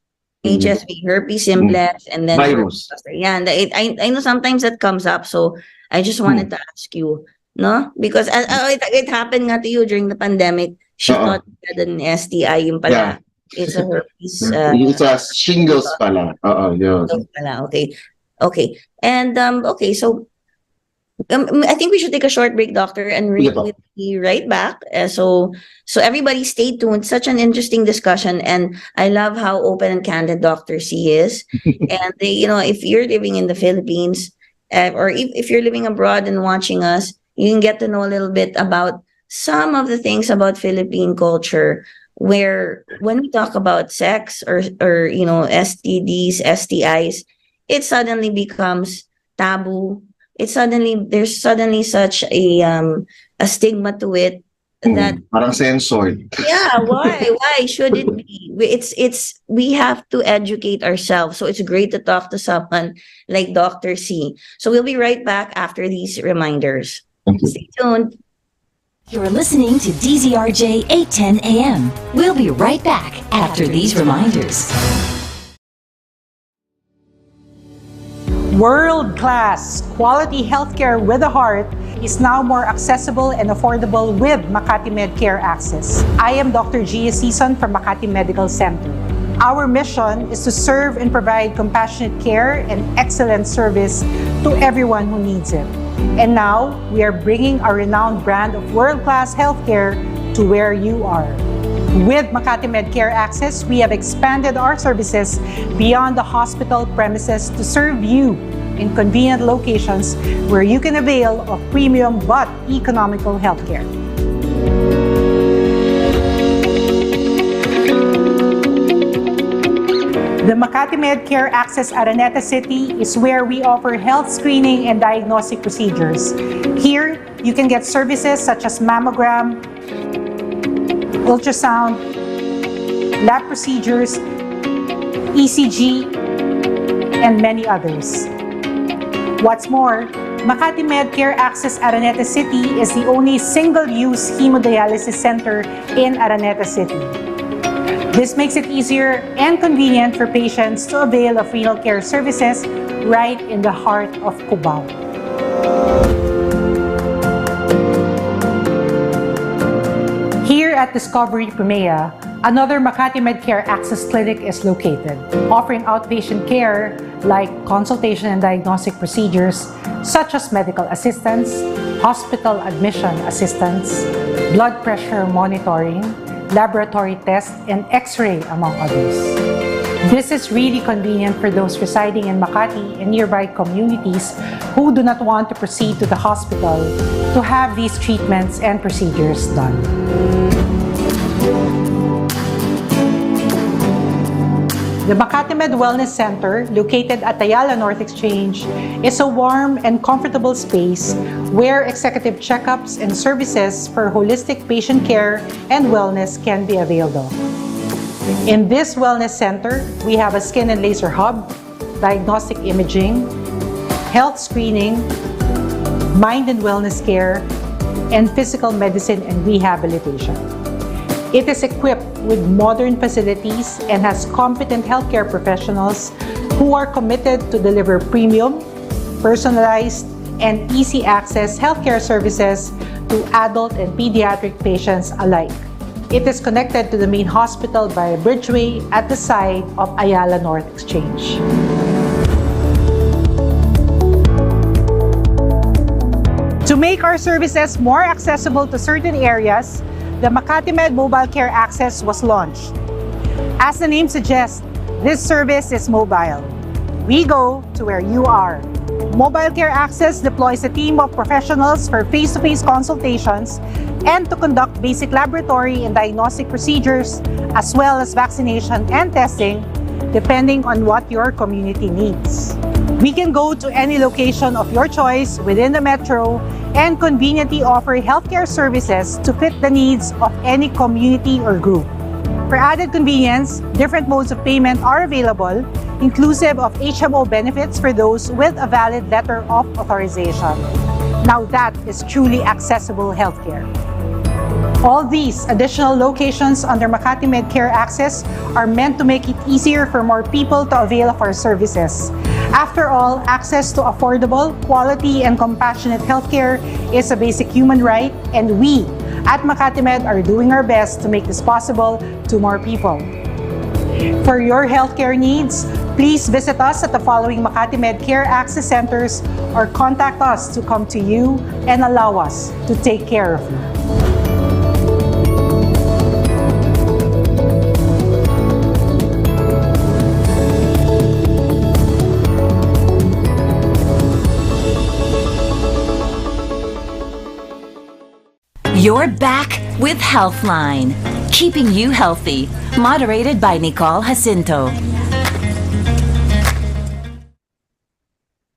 HSV, herpes simplex, and then Virus. Yeah, and I know sometimes that comes up, so I just wanted to ask you, no? Because it happened nga to you during the pandemic. She thought you had an STI, yung pala. Yeah. It's a herpes. It's a shingles pala. Yun. Okay. And okay, so I think we should take a short break, doctor, and we'll be right back. So everybody stay tuned. Such an interesting discussion, and I love how open and candid Dr. C is. And if you're living in the Philippines, or if you're living abroad and watching us, you can get to know a little bit about some of the things about Philippine culture, where when we talk about sex or STDs, STIs, it suddenly becomes taboo. There's suddenly such a stigma to it that parang censored. Yeah, why should it be? We have to educate ourselves. So it's great to talk to someone like Dr. C. So we'll be right back after these reminders. Stay tuned. You're listening to DZRJ 810 AM. We'll be right back after these reminders. World-class quality healthcare with a heart is now more accessible and affordable with Makati Med Care Access. I am Dr. Jacinto from Makati Medical Center. Our mission is to serve and provide compassionate care and excellent service to everyone who needs it. And now, we are bringing our renowned brand of world-class healthcare to where you are. With Makati Med Care Access, we have expanded our services beyond the hospital premises to serve you in convenient locations where you can avail of premium but economical healthcare. The Makati Med Care Access Araneta City is where we offer health screening and diagnostic procedures. Here, you can get services such as mammogram, ultrasound, lab procedures, ECG, and many others. What's more, Makati Med Care Access Araneta City is the only single-use hemodialysis center in Araneta City. This makes it easier and convenient for patients to avail of renal care services right in the heart of Cubao. Here at 𝗛𝗶𝗵𝗶, another Makati Med Care Access Clinic is located, offering outpatient care like consultation and diagnostic procedures such as medical assistance, hospital admission assistance, blood pressure monitoring, laboratory tests, and X-ray, among others. This is really convenient for those residing in Makati and nearby communities who do not want to proceed to the hospital to have these treatments and procedures done. The Makati Med Wellness Center, located at Ayala North Exchange, is a warm and comfortable space where executive checkups and services for holistic patient care and wellness can be availed of. In this wellness center, we have a skin and laser hub, diagnostic imaging, health screening, mind and wellness care, and physical medicine and rehabilitation. It is equipped with modern facilities and has competent healthcare professionals who are committed to deliver premium, personalized, and easy access healthcare services to adult and pediatric patients alike. It is connected to the main hospital by a bridgeway at the side of Ayala North Exchange. To make our services more accessible to certain areas, the Makati Med Mobile Care Access was launched. As the name suggests, this service is mobile. We go to where you are. Mobile Care Access deploys a team of professionals for face-to-face consultations and to conduct basic laboratory and diagnostic procedures, as well as vaccination and testing, depending on what your community needs. We can go to any location of your choice within the metro and conveniently offer healthcare services to fit the needs of any community or group. For added convenience, different modes of payment are available, inclusive of HMO benefits for those with a valid letter of authorization. Now that is truly accessible healthcare. All these additional locations under Makati Med Care Access are meant to make it easier for more people to avail of our services. After all, access to affordable, quality, and compassionate healthcare is a basic human right, and we at Makati Med are doing our best to make this possible to more people. For your healthcare needs, please visit us at the following Makati Med Care Access Centers or contact us to come to you and allow us to take care of you. You're back with Healthline, keeping you healthy. Moderated by Nicole Jacinto.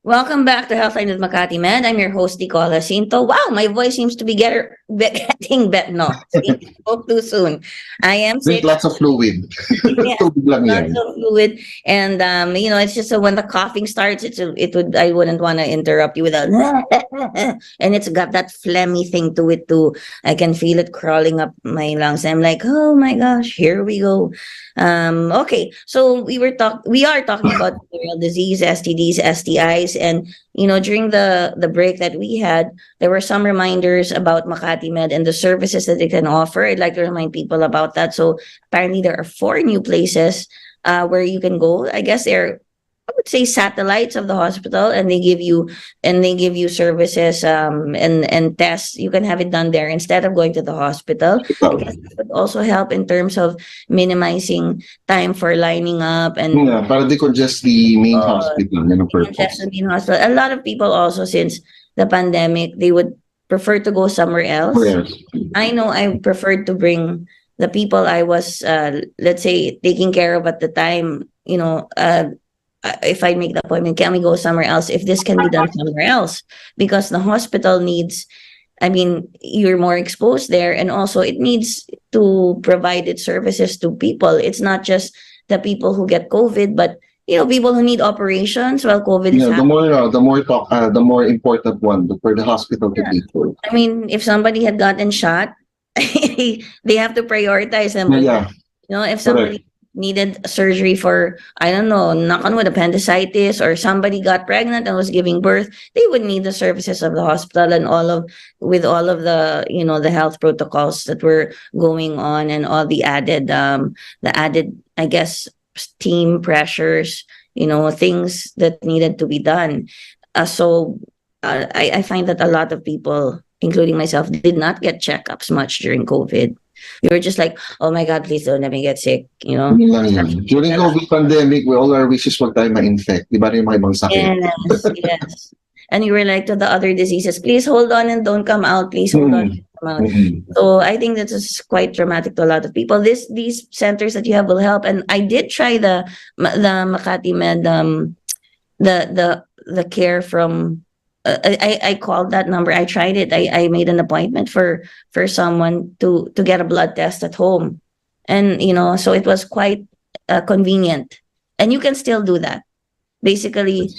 Welcome back to Healthline with Makati Med. I'm your host, Nicole Jacinto. Wow, my voice seems to be getting better. No, spoke too soon. I am Drink sick. lots of fluid. Yeah, Tubig lang yan. lots of fluid, and it's just when the coughing starts, I wouldn't want to interrupt you without, and it's got that phlegmy thing to it too. I can feel it crawling up my lungs. I'm like, oh my gosh, here we go. Okay, so we are talking about venereal disease, STDs, STIs, and during the break that we had, there were some reminders about Makati Med and the services that they can offer. I'd like to remind people about that. So apparently there are 4 new places where you can go. I guess they're, I would say, satellites of the hospital, and they give you services and tests. You can have it done there instead of going to the hospital. I guess it would also help in terms of minimizing time for lining up and Para decongest the main hospital. Yan ang purpose. just the main hospital. A lot of people also, since the pandemic, they would prefer to go somewhere else. Yes. I know I preferred to bring the people I was, let's say, taking care of at the time. If I make the appointment, can we go somewhere else? If this can be done somewhere else, because the hospital needs, you're more exposed there, and also it needs to provide its services to people. It's not just the people who get COVID, but people who need operations while COVID is happening. The more important one for the hospital to be for. If somebody had gotten shot, they have to prioritize them. Yeah. If somebody needed surgery for, I don't know, knock on wood, appendicitis, or somebody got pregnant and was giving birth, they would need the services of the hospital and with all of the, the health protocols that were going on, and all the added, I guess, team pressures, things that needed to be done. So I find that a lot of people, including myself, did not get checkups much during COVID. We were just like, oh my God, please don't let me get sick, During COVID pandemic, all our wishes wag tayo ma-infect. Di ba rin mga ibang sakit? Yes. And you were like, to the other diseases, please hold on and don't come out. Please hold on and come out. So I think this is quite traumatic to a lot of people. These centers that you have will help. And I did try the Makati Med, the care from, I called that number. I tried it. I made an appointment for someone to get a blood test at home. And, so it was quite convenient. And you can still do that. Basically,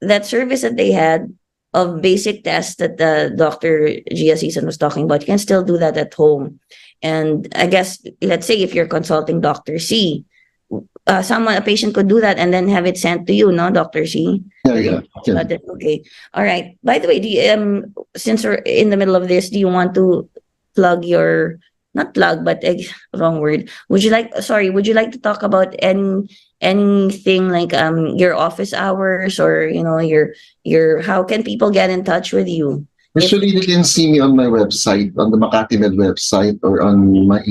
that service that they had, basic tests that the Dr. Gia Season was talking about, you can still do that at home. And I guess, let's say if you're consulting Dr. C, a patient could do that and then have it sent to you, no, Dr. C? Yeah. Okay. All right. By the way, since we're in the middle of this, do you want to plug your, not plug, but wrong word. Would you like to talk about anything like your office hours, or your how can people get in touch with you? Usually, you can see me on my website, on the Makati Med website, or on my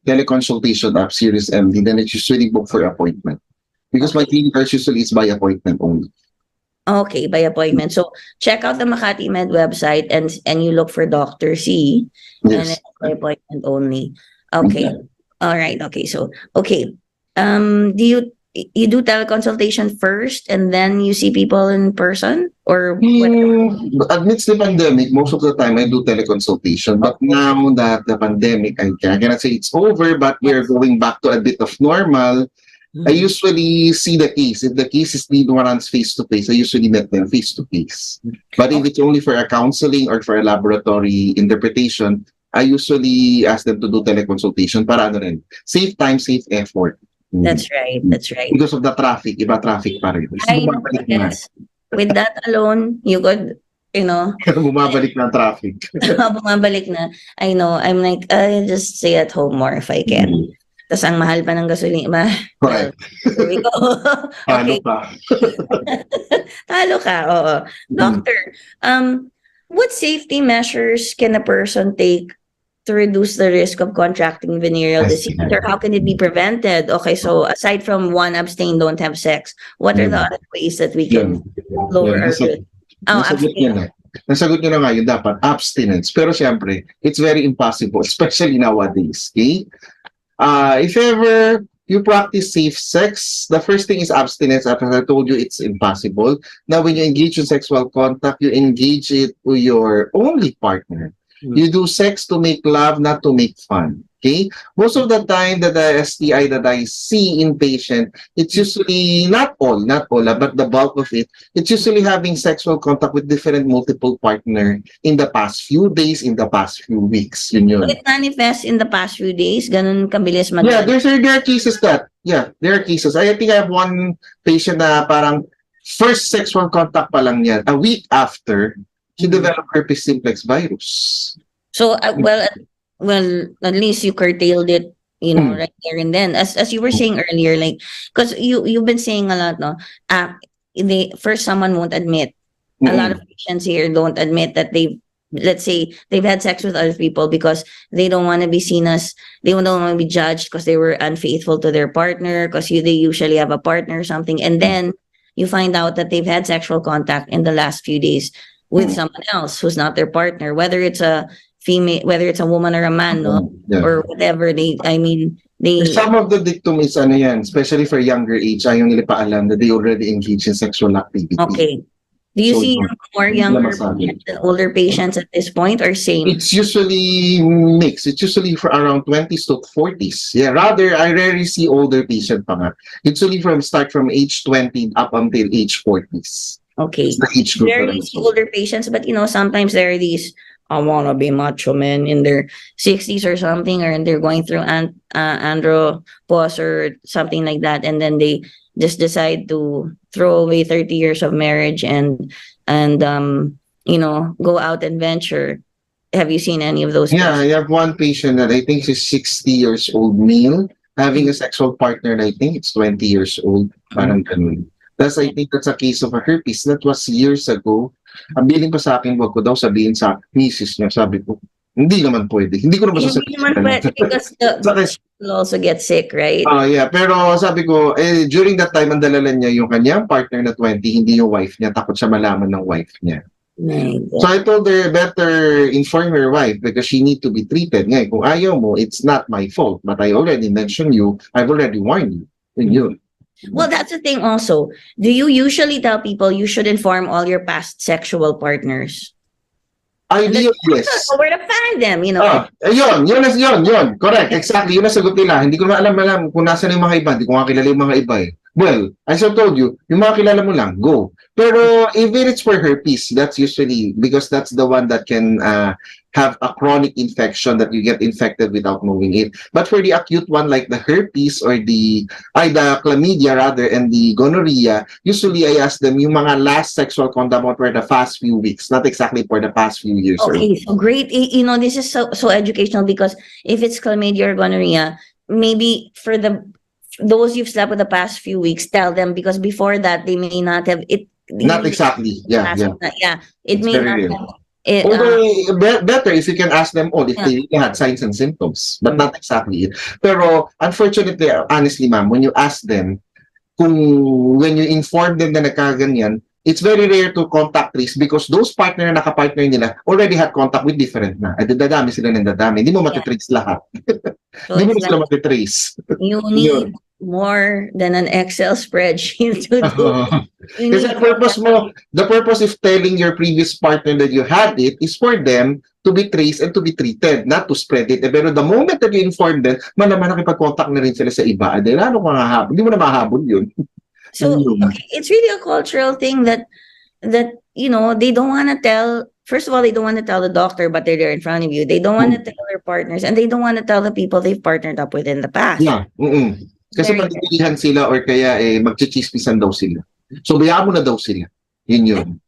teleconsultation app, Series MD. Then it's usually book for appointment. Because my clinic usually is by appointment only. Okay, by appointment. So check out the Makati Med website and you look for Dr. C. Yes. And it's by appointment only. Okay. Okay. All right. Okay. So do you do teleconsultation first and then you see people in person, or Amidst the pandemic, most of the time I do teleconsultation. But now that the pandemic, I cannot say it's over, but we're going back to a bit of normal. I usually see the case. If the case is need runs face-to-face, I usually met them face-to-face. But if it's only for a counseling or for a laboratory interpretation, I usually ask them to do teleconsultation para save time, save effort. That's right. That's right. Because of the traffic, iba traffic pa rin. I know, yes. With that alone, you could, bumabalik na traffic. bumabalik na. I know. I'm like, I just stay at home more if I can. Tas ang mahal pa ng gasolina. Correct. Here we go. Okay. Talo ka. Oo. Doctor, what safety measures can a person take to reduce the risk of contracting venereal disease, or how can it be prevented? Okay, so aside from one, abstain, don't have sex, what are the other ways that we can lower our risk? Nasagot nyo na nga yun, dapat abstinence. Pero syempre, it's very impossible, especially nowadays. Okay? If ever you practice safe sex, the first thing is abstinence. As I told you, it's impossible. Now, when you engage in sexual contact, you engage it with your only partner. You do sex to make love, not to make fun. Okay? Most of the time that the STI that I see in patient, it's usually not all, but the bulk of it, it's usually having sexual contact with different multiple partner in the past few days, in the past few weeks. Yun. It manifests in the past few days? Ganun kabilis mag- Yeah, there are cases that, there are cases. I think I have one patient na parang first sexual contact pa lang niya, a week after, she developed herpes simplex virus. So, well, at least you curtailed it, right there and then. As you were saying earlier, like, because you've been saying a lot, no? First, someone won't admit. A lot of patients here don't admit that let's say they've had sex with other people because they don't want to be seen as, they don't want to be judged because they were unfaithful to their partner, because they usually have a partner or something, and then you find out that they've had sexual contact in the last few days with someone else who's not their partner, whether it's a female, whether it's a woman or a man, no? Or whatever. Some of the dictum is especially for younger age, ayaw nila paalam that they already engage in sexual activity. Okay. Do you see more younger patients than older patients at this point, or same? It's usually mixed. It's usually for around 20s to 40s. Yeah, rather, I rarely see older patient pa nga. It's usually start from age 20 up until age 40s. Okay. Rarely see older patients, but sometimes there are these I want to be macho men in their 60s or something, or they're going through andropause or something like that, and then they just decide to throw away 30 years of marriage and go out and venture. Have you seen any of those? Yeah, I have one patient that I think is 60 years old male having a sexual partner, and I think it's 20 years old. Parang ganun. I think that's a case of a herpes. That was years ago. Ang biling pa sa akin, wag ko daw sabihin sa misis niya. Sabi ko, hindi naman pwede. Hindi ko naman sasabihin. Hindi naman pwede because will also get sick, right? Yeah. Pero sabi ko, during that time, ang dalalan niya yung kanyang partner na 20, hindi yung wife niya. Takot siya malaman ng wife niya. So I told her, better inform her wife because she need to be treated. Ngayon, kung ayaw mo, it's not my fault. But I already mentioned you. I've already warned you. Yun. Well, that's the thing also. Do you usually tell people you should inform all your past sexual partners? Ideally, yes. So where to find them, Yun. Correct. Exactly. Yun ang sagot nila. Hindi ko na alam kung nasa yung mga iba. Hindi ko nga kilala yung mga iba well, as I told you, yung mga kilala mo lang, go. Pero even it's for herpes, that's usually because that's the one that can have a chronic infection that you get infected without knowing it. But for the acute one, like the herpes or the chlamydia rather and the gonorrhea, usually I ask them yung mga last sexual contact for the past few weeks, not exactly for the past few years. Okay, so great. You know, this is so educational because if it's chlamydia or gonorrhea, maybe for those you've slept with the past few weeks, tell them because before that they may not have it. Not exactly. Yeah. It It's may very not real. have it. Although, better if you can ask them all if they really had signs and symptoms, but not exactly it. Pero, unfortunately, honestly, ma'am, when you ask them, when you inform them na nagkaganyan, it's very rare to contact trace because those partner na nakapartner nila already had contact with different na. At dadami sila ng dadami. Hindi mo matitrace lahat. So Hindi mo it's sila like matitrace. you need more than an Excel spreadsheet to do. You Kasi need the purpose of telling your previous partner that you had it is for them to be traced and to be treated, not to spread it. Pero the moment that you inform them, malaman nakipag-contact na rin sila sa iba. Adi, ano kung hahabol? Hindi mo na mahabol yun. So okay, it's really a cultural thing that you know they don't want to tell. First of all, they don't want to tell the doctor, but they're there in front of you. They don't want to tell their partners, and they don't want to tell the people they've partnered up with in the past. Yeah. Kasi Very pagpipilihan sila or kaya magchichismisan daw sila. So, bayaan mo na daw sila. Yun.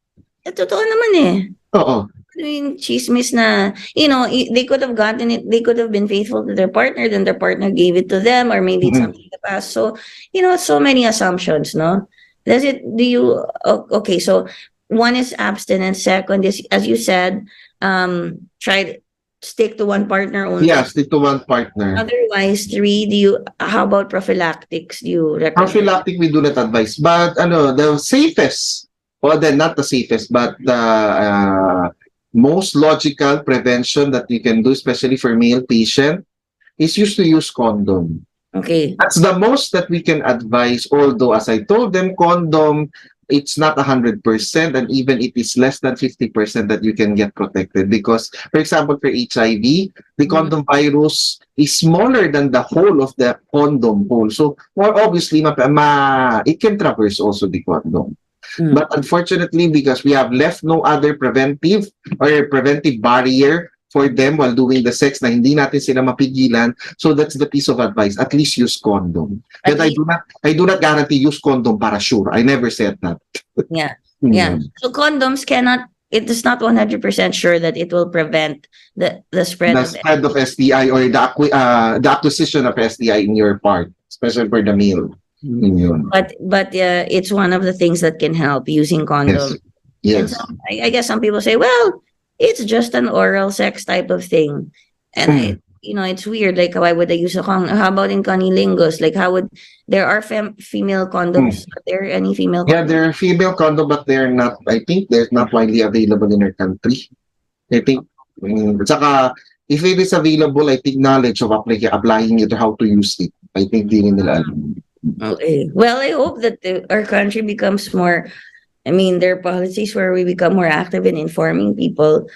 Totoo naman eh. Oo. I mean, chismis na, you know, they could have gotten it, they could have been faithful to their partner, then their partner gave it to them, or maybe it's something in the past. So, you know, so many assumptions, no? Okay, so one is abstinence, second is, as you said, try to stick to one partner only. Yeah, stick to one partner. Otherwise, three, how about prophylactics? Do you recommend? Prophylactic, we do not advise. But, the safest, well, then not the safest, but the most logical prevention that you can do, especially for male patient, is used to use condom. Okay. That's the most that we can advise, although as I told them, condom, it's not 100%, and even it is less than 50% that you can get protected. Because, for example, for HIV, the condom virus is smaller than the hole of the condom hole. So, more obviously, it can traverse also the condom. But unfortunately, because we have left no other preventive barrier for them while doing the sex na hindi natin sila mapigilan, so that's the piece of advice. At least use condom. But I do not guarantee use condom para sure. I never said that. Yeah. So condoms it is not 100% sure that it will prevent the spread of STI or the acquisition of STI in your part, especially for the male. But it's one of the things that can help using condom. Yes. I guess some people say, well, it's just an oral sex type of thing, and it's weird. Like, why would I use a condom? How about in cunnilingus? Like, there are female condoms? Are there any female? Yeah, there are female condom, but they're not. I think they're not widely available in our country. I think. Saka, if it is available, I think knowledge of applying it or how to use it, I think di rin nila alam. Okay. Well, I hope that our country becomes more. I mean, there are policies where we become more active in informing people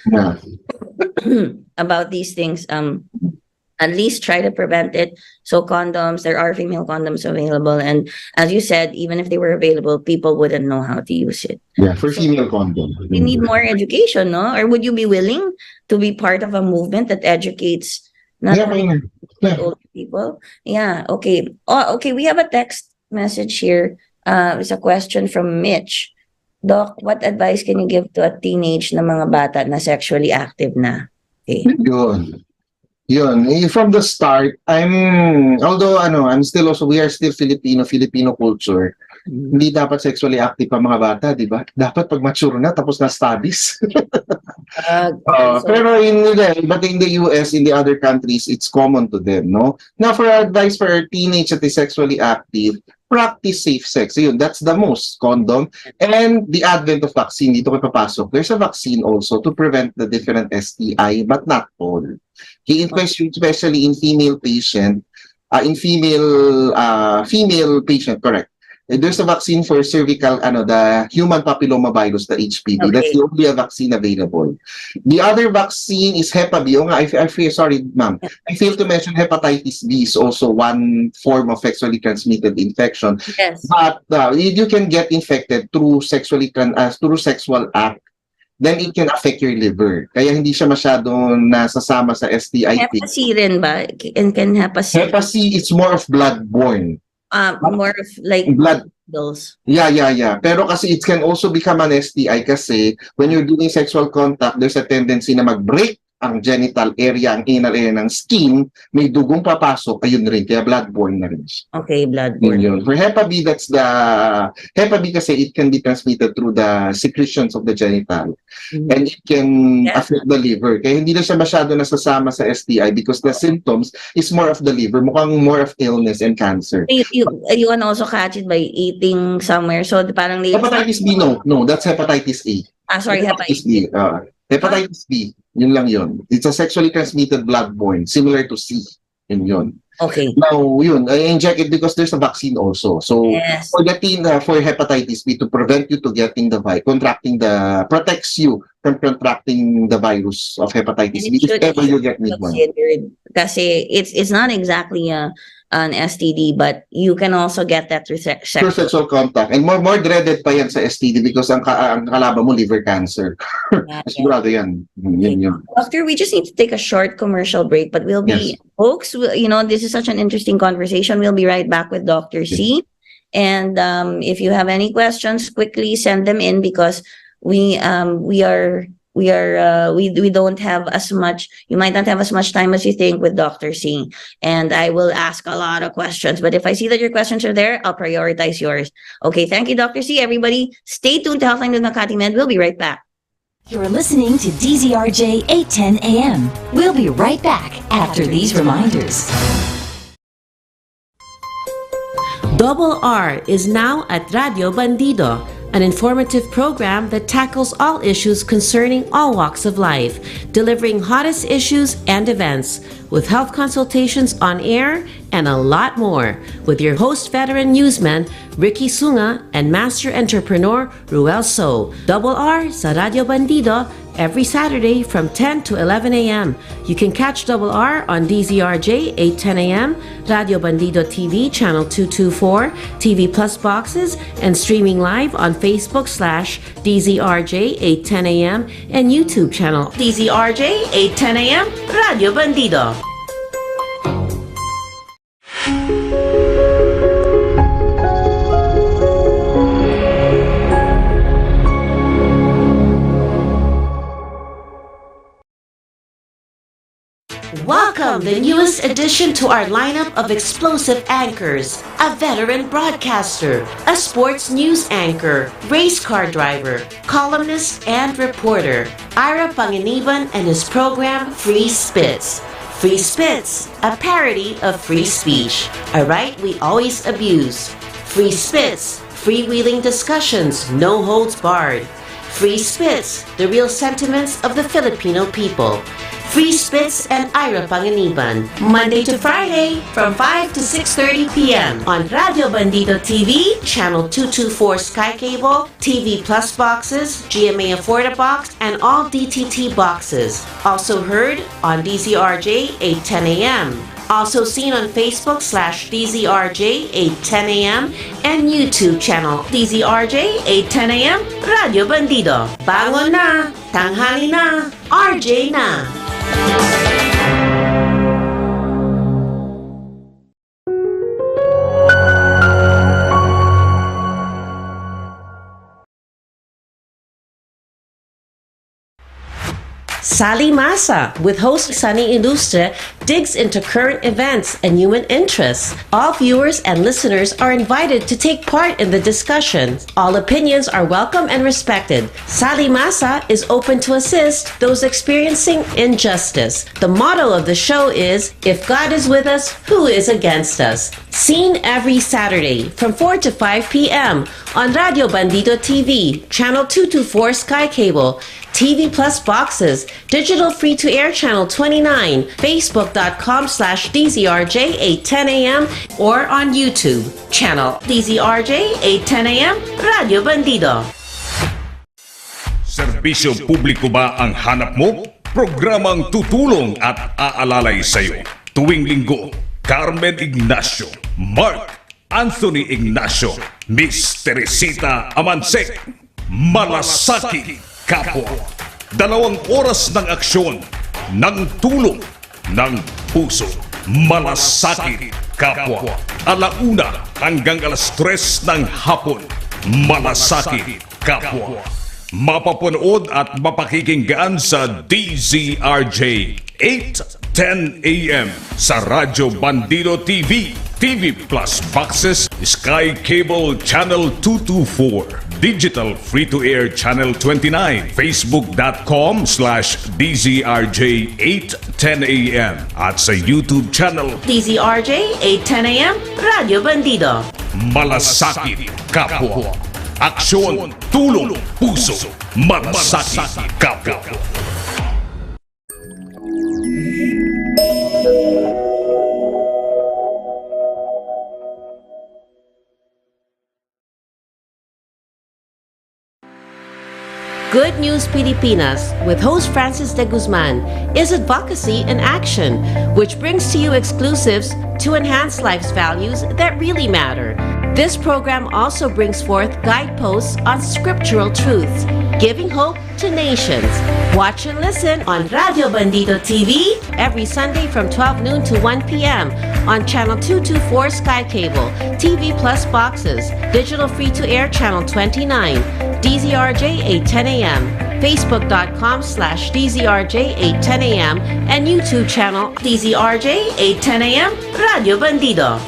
about these things. At least try to prevent it. So condoms, there are female condoms available. And as you said, even if they were available, people wouldn't know how to use it. Yeah, for female condom. We need more education, no? Or would you be willing to be part of a movement that educates not only older people? Yeah, okay. Oh, okay, we have a text message here. It's a question from Mitch. Doc, what advice can you give to a teenage na mga bata na sexually active na? Okay. Yun. From the start, we are still Filipino culture. Hindi dapat sexually active pa mga bata, di ba? Dapat pag mature na, tapos na studies. Pero in the US, in the other countries, it's common to them, no? Now, for advice for our teenage that is sexually active, practice safe sex. Yun, that's the most. Condom. And the advent of vaccine, dito ko papasok. There's a vaccine also to prevent the different STI, but not all. Especially in female patient, female patient, correct. There's a vaccine for cervical, the human papillomavirus, the HPV. That's the only vaccine available. The other vaccine is Hep B. Oh, I feel sorry, ma'am. I failed to mention hepatitis B is also one form of sexually transmitted infection. Yes. But you can get infected through through sexual act. Then it can affect your liver. Kaya hindi siya masyadong nasasama sa STI. Hep C rin ba? Can Hep C? Hep C is more of blood-borne. More of like blood. Those. Yeah. Pero kasi it can also become an STI kasi when you're doing sexual contact, there's a tendency na mag-break ang genital area, ang anal area ng skin, may dugong papasok, ayun rin, kaya bloodborne na rin siya. Okay, bloodborne. Yun. For Hep B, Hep B kasi it can be transmitted through the secretions of the genital and it can affect the liver. Kaya hindi na siya masyado nasasama sa STI because the symptoms is more of the liver, mukhang more of illness and cancer. You can also catch it by eating somewhere, so parang hepatitis B, no, that's hepatitis A. Sorry, hepatitis B. Hepatitis B, yun lang yun. It's a sexually transmitted bloodborne, similar to C. Yun. Okay. Now, yun, I inject it because there's a vaccine also. So, for hepatitis B, to prevent you to getting protects you from contracting the virus of hepatitis B if ever you get one. Kasi it's not exactly an STD, but you can also get that through sexual contact. And more dreaded pa yan sa STD because ang kalaban mo liver cancer. Sigurado yan. Yun. Doctor, we just need to take a short commercial break, but we'll be, folks, this is such an interesting conversation. We'll be right back with Dr. C. And if you have any questions, quickly send them in because we don't have as much, you might not have as much time as you think with Dr. C. And I will ask a lot of questions, but if I see that your questions are there, I'll prioritize yours. Okay, thank you, Dr. C. Everybody, stay tuned to Healthline with Makati Med. We'll be right back. You're listening to DZRJ 810 AM. We'll be right back after these reminders. Double R is now at Radio Bandido, an informative program that tackles all issues concerning all walks of life, delivering hottest issues and events, with health consultations on air and a lot more, with your host veteran newsman Ricky Sunga and master entrepreneur Ruel So. Double R sa Radio Bandido every Saturday from 10 to 11 a.m. You can catch Double R on DZRJ 810 a.m., Radio Bandido TV Channel 224, TV Plus boxes, and streaming live on Facebook/DZRJ 810 a.m. and YouTube channel DZRJ 810 a.m. Radio Bandido. Welcome the newest addition to our lineup of explosive anchors, a veteran broadcaster, a sports news anchor, race car driver, columnist, and reporter, 𝗛𝗲𝗁𝗵𝗹 and his program Free Spits. Free Spits, a parody of free speech, a right we always abuse. Free Spits, freewheeling discussions, no holds barred. Free Spits, the real sentiments of the Filipino people. Free Spits and 𝗛𝗲𝗁𝗵𝗹, Monday to Friday from 5 to 6:30 p.m. on Radio Bandido TV, Channel 224 Sky Cable, TV Plus boxes, GMA Affordable box, and all DTT boxes. Also heard on DZRJ 810 a.m. Also seen on Facebook/DZRJ 810 a.m. and YouTube channel DZRJ 810 a.m. Radio Bandido. Bangon na! Tanghali na! RJ na! Sally Masa, with host Sunny Industria, digs into current events and human interests. All viewers and listeners are invited to take part in the discussion. All opinions are welcome and respected. Sally Masa is open to assist those experiencing injustice. The motto of the show is, if God is with us, who is against us? Seen every Saturday from 4 to 5 p.m. on Radio Bandido TV, Channel 224 Sky Cable, TV Plus boxes, digital free-to-air Channel 29, Facebook.com/DZRJ 8:10 a.m. or on YouTube, Channel DZRJ 8:10 a.m. Radio Bandido. Serbisyo publiko ba ang hanap mo? Programang tutulong at aalalay sa iyo. Tuwing linggo, Carmen Ignacio, Mark Anthony Ignacio, Miss Teresita Amansek, Malasaki Kapwa. 2 oras ng aksyon, ng tulong, ng puso. Malasaki Kapwa. 1:00 hanggang 3:00 ng hapon. Malasaki Kapwa. Mapapanood at mapakikinggan sa DZRJ 8:10 a.m. sa Radyo Bandido TV, TV Plus boxes, Sky Cable Channel 224, Digital Free-to-Air Channel 29, Facebook.com/DZRJ 8:10 a.m. at sa YouTube channel DZRJ 8:10 a.m. Radio Bandido. Malasakit Kapwa. Aksyon, tulong, puso, Malasakit Kapwa. Good News Pilipinas with host Francis de Guzman is advocacy in action, which brings to you exclusives to enhance life's values that really matter. This program also brings forth guideposts on scriptural truths, giving hope to nations. Watch and listen on Radio Bandido TV every Sunday from 12 noon to 1 p.m. on Channel 224 Sky Cable, TV Plus boxes, digital free-to-air Channel 29, DZRJ 8:10 a.m., Facebook.com/DZRJ 8:10 a.m., and YouTube channel DZRJ 8:10 a.m. Radio Bandido.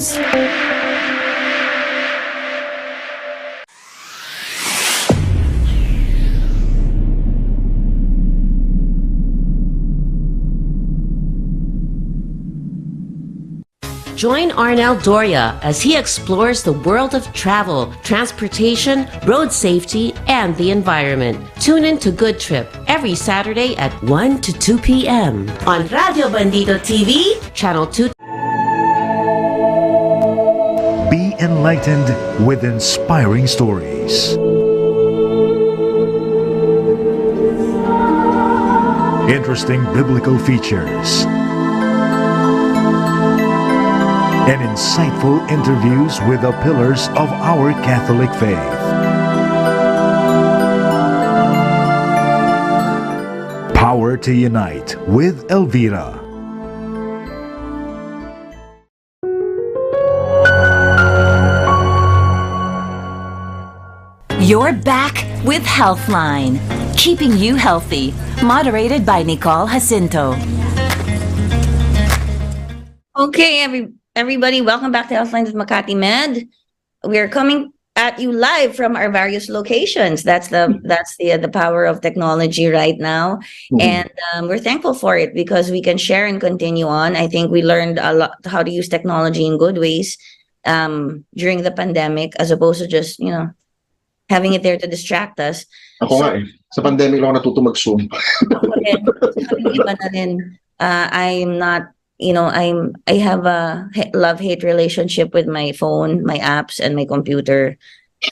Join Arnel Doria as he explores the world of travel, transportation, road safety, and the environment. Tune in to Good Trip every Saturday at 1 to 2 p.m. on Radio Bandido TV, Channel 2. Be enlightened with inspiring stories. Interesting biblical features. And insightful interviews with the pillars of our Catholic faith. Power to Unite with Elvira. You're back with Healthline, keeping you healthy. Moderated by Nicole Jacinto. Okay, everybody, welcome back to Healthline with Makati Med. We are coming at you live from our various locations. That's the power of technology right now, and we're thankful for it because we can share and continue on. I think we learned a lot how to use technology in good ways during the pandemic, as opposed to just having it there to distract us. Ako nga sa pandemic lang ako natuto mag-Zoom. I'm not. I have a love-hate relationship with my phone, my apps, and my computer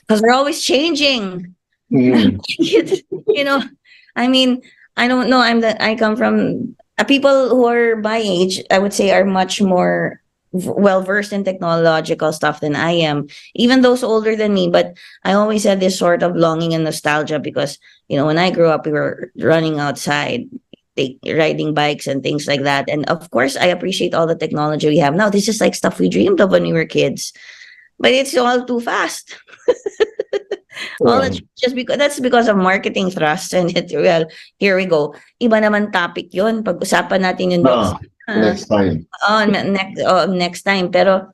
because they're always changing. I mean, I don't know. I come from people who are my age, I would say, are much more well-versed in technological stuff than I am, even those older than me. But I always had this sort of longing and nostalgia because, when I grew up, we were running outside, riding bikes and things like that. And of course, I appreciate all the technology we have now. This is like stuff we dreamed of when we were kids, but it's all too fast. That's because of marketing thrust. And here we go. Iba naman topic yun. Pag-usapan natin yun next time. Next time. Pero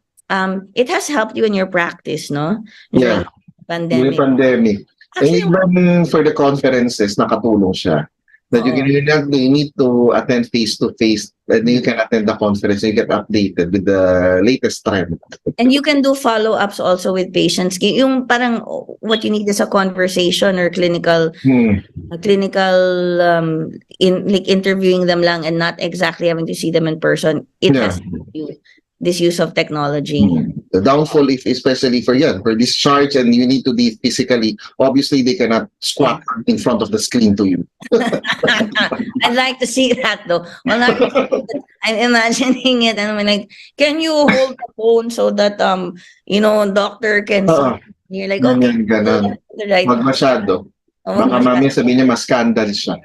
it has helped you in your practice, no? Yeah. Pandemic. During pandemic. And even for the conferences, nakatulong siya. That you need to attend face-to-face And you can attend the conference, you get updated with the latest trend. And you can do follow-ups also with patients. Yung parang what you need is a conversation or clinical in like interviewing them lang and not exactly having to see them in person. It has this use of technology. The downfall, if especially for discharge and you need to be physically, obviously they cannot squat in front of the screen to you. I'd like to see that though. Well, I'm imagining it and I'm like, can you hold the phone so that doctor can see? You're like, okay, right. Wag masyado. Baka mamaya sabihin niya mas scandal siya.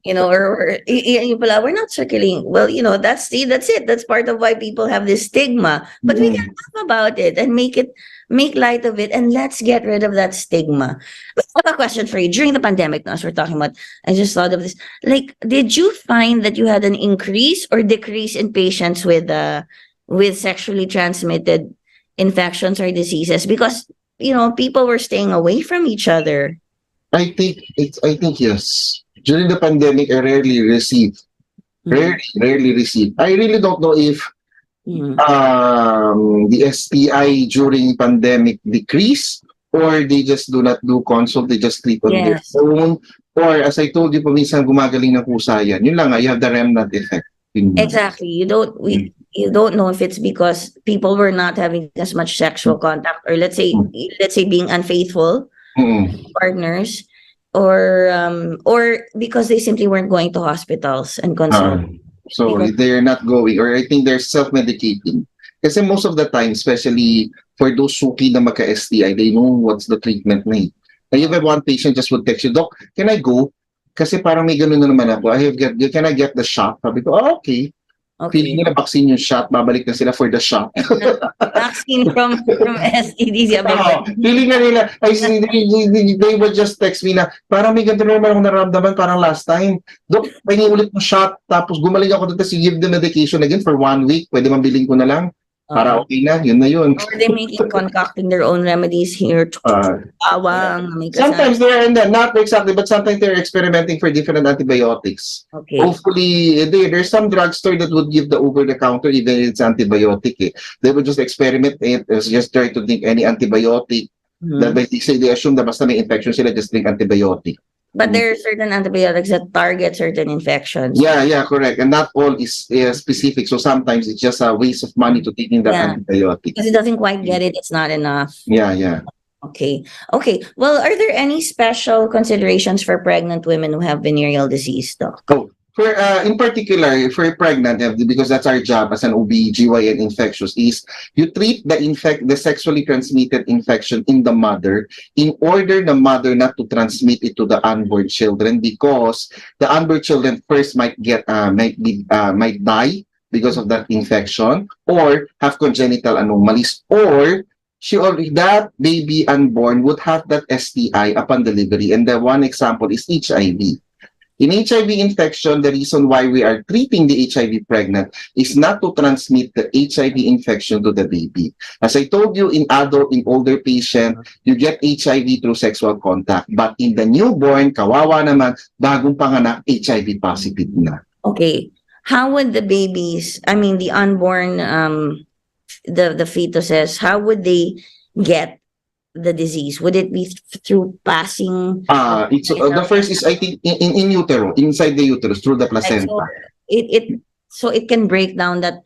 Or we're not circulating. Well, that's it. That's part of why people have this stigma. But we can talk about it and make light of it, and let's get rid of that stigma. But I have a question for you. During the pandemic, now, as we're talking about, I just thought of this. Like, did you find that you had an increase or decrease in patients with sexually transmitted infections or diseases? Because people were staying away from each other. I think yes. During the pandemic, I rarely received. I really don't know if the STI during pandemic decreased, or they just do not do consult, they just sleep on their phone, or as I told you, paminsan gumagaling ng kusa yan. Yun lang, you have the remnant effect. Exactly. You don't know if it's because people were not having as much sexual contact, or let's say being unfaithful partners. Or because they simply weren't going to hospitals and consult. So they're not going, or I think they're self-medicating. Kasi most of the time, especially for those suki na magka-STI, they know what's the treatment na. I have one patient just would text you, Doc, can I go? Kasi parang may ganun na naman ako. Can I get the shot? Sabi ko, okay. Feeling nila vaccine yung shot, babalik na sila for the shot. Vaccine from STDs. Feeling na nila, they would just text me na, parang may ganito naman akong naramdaman, parang last time. Dok, pahingi ulit ng shot, tapos gumaling ako dito, give the medication again for 1 week, pwede mabiling ko na lang. Para okay na, yun na yun. Or they concocting their own remedies here. Sometimes they're not exactly, but sometimes they're experimenting for different antibiotics. Okay. Hopefully, there's some drugstore that would give the over-the-counter even if it's antibiotic. They would just experiment it, just try to drink any antibiotic. That they assume that basta may infection sila, just drink antibiotic. But there are certain antibiotics that target certain infections. Yeah, correct. And not all is specific. So sometimes it's just a waste of money to taking that antibiotic. Because it doesn't quite get it, it's not enough. Yeah. Okay. Well, are there any special considerations for pregnant women who have venereal disease, Doc? For in particular, for pregnant, because that's our job as an OB/GYN infectious, is you treat the sexually transmitted infection in the mother in order the mother not to transmit it to the unborn children, because the unborn children first might die because of that infection, or have congenital anomalies, or that baby unborn would have that STI upon delivery. And the one example is HIV. In HIV infection, the reason why we are treating the HIV pregnant is not to transmit the HIV infection to the baby. As I told you, in older patient, you get HIV through sexual contact. But in the newborn, kawawa naman, bagong panganak, HIV positive na. Okay. How would the babies, the unborn, the fetuses, how would they get the disease? Would it be through passing? The first is, I think, in utero, inside the uterus, through the placenta. So it can break down that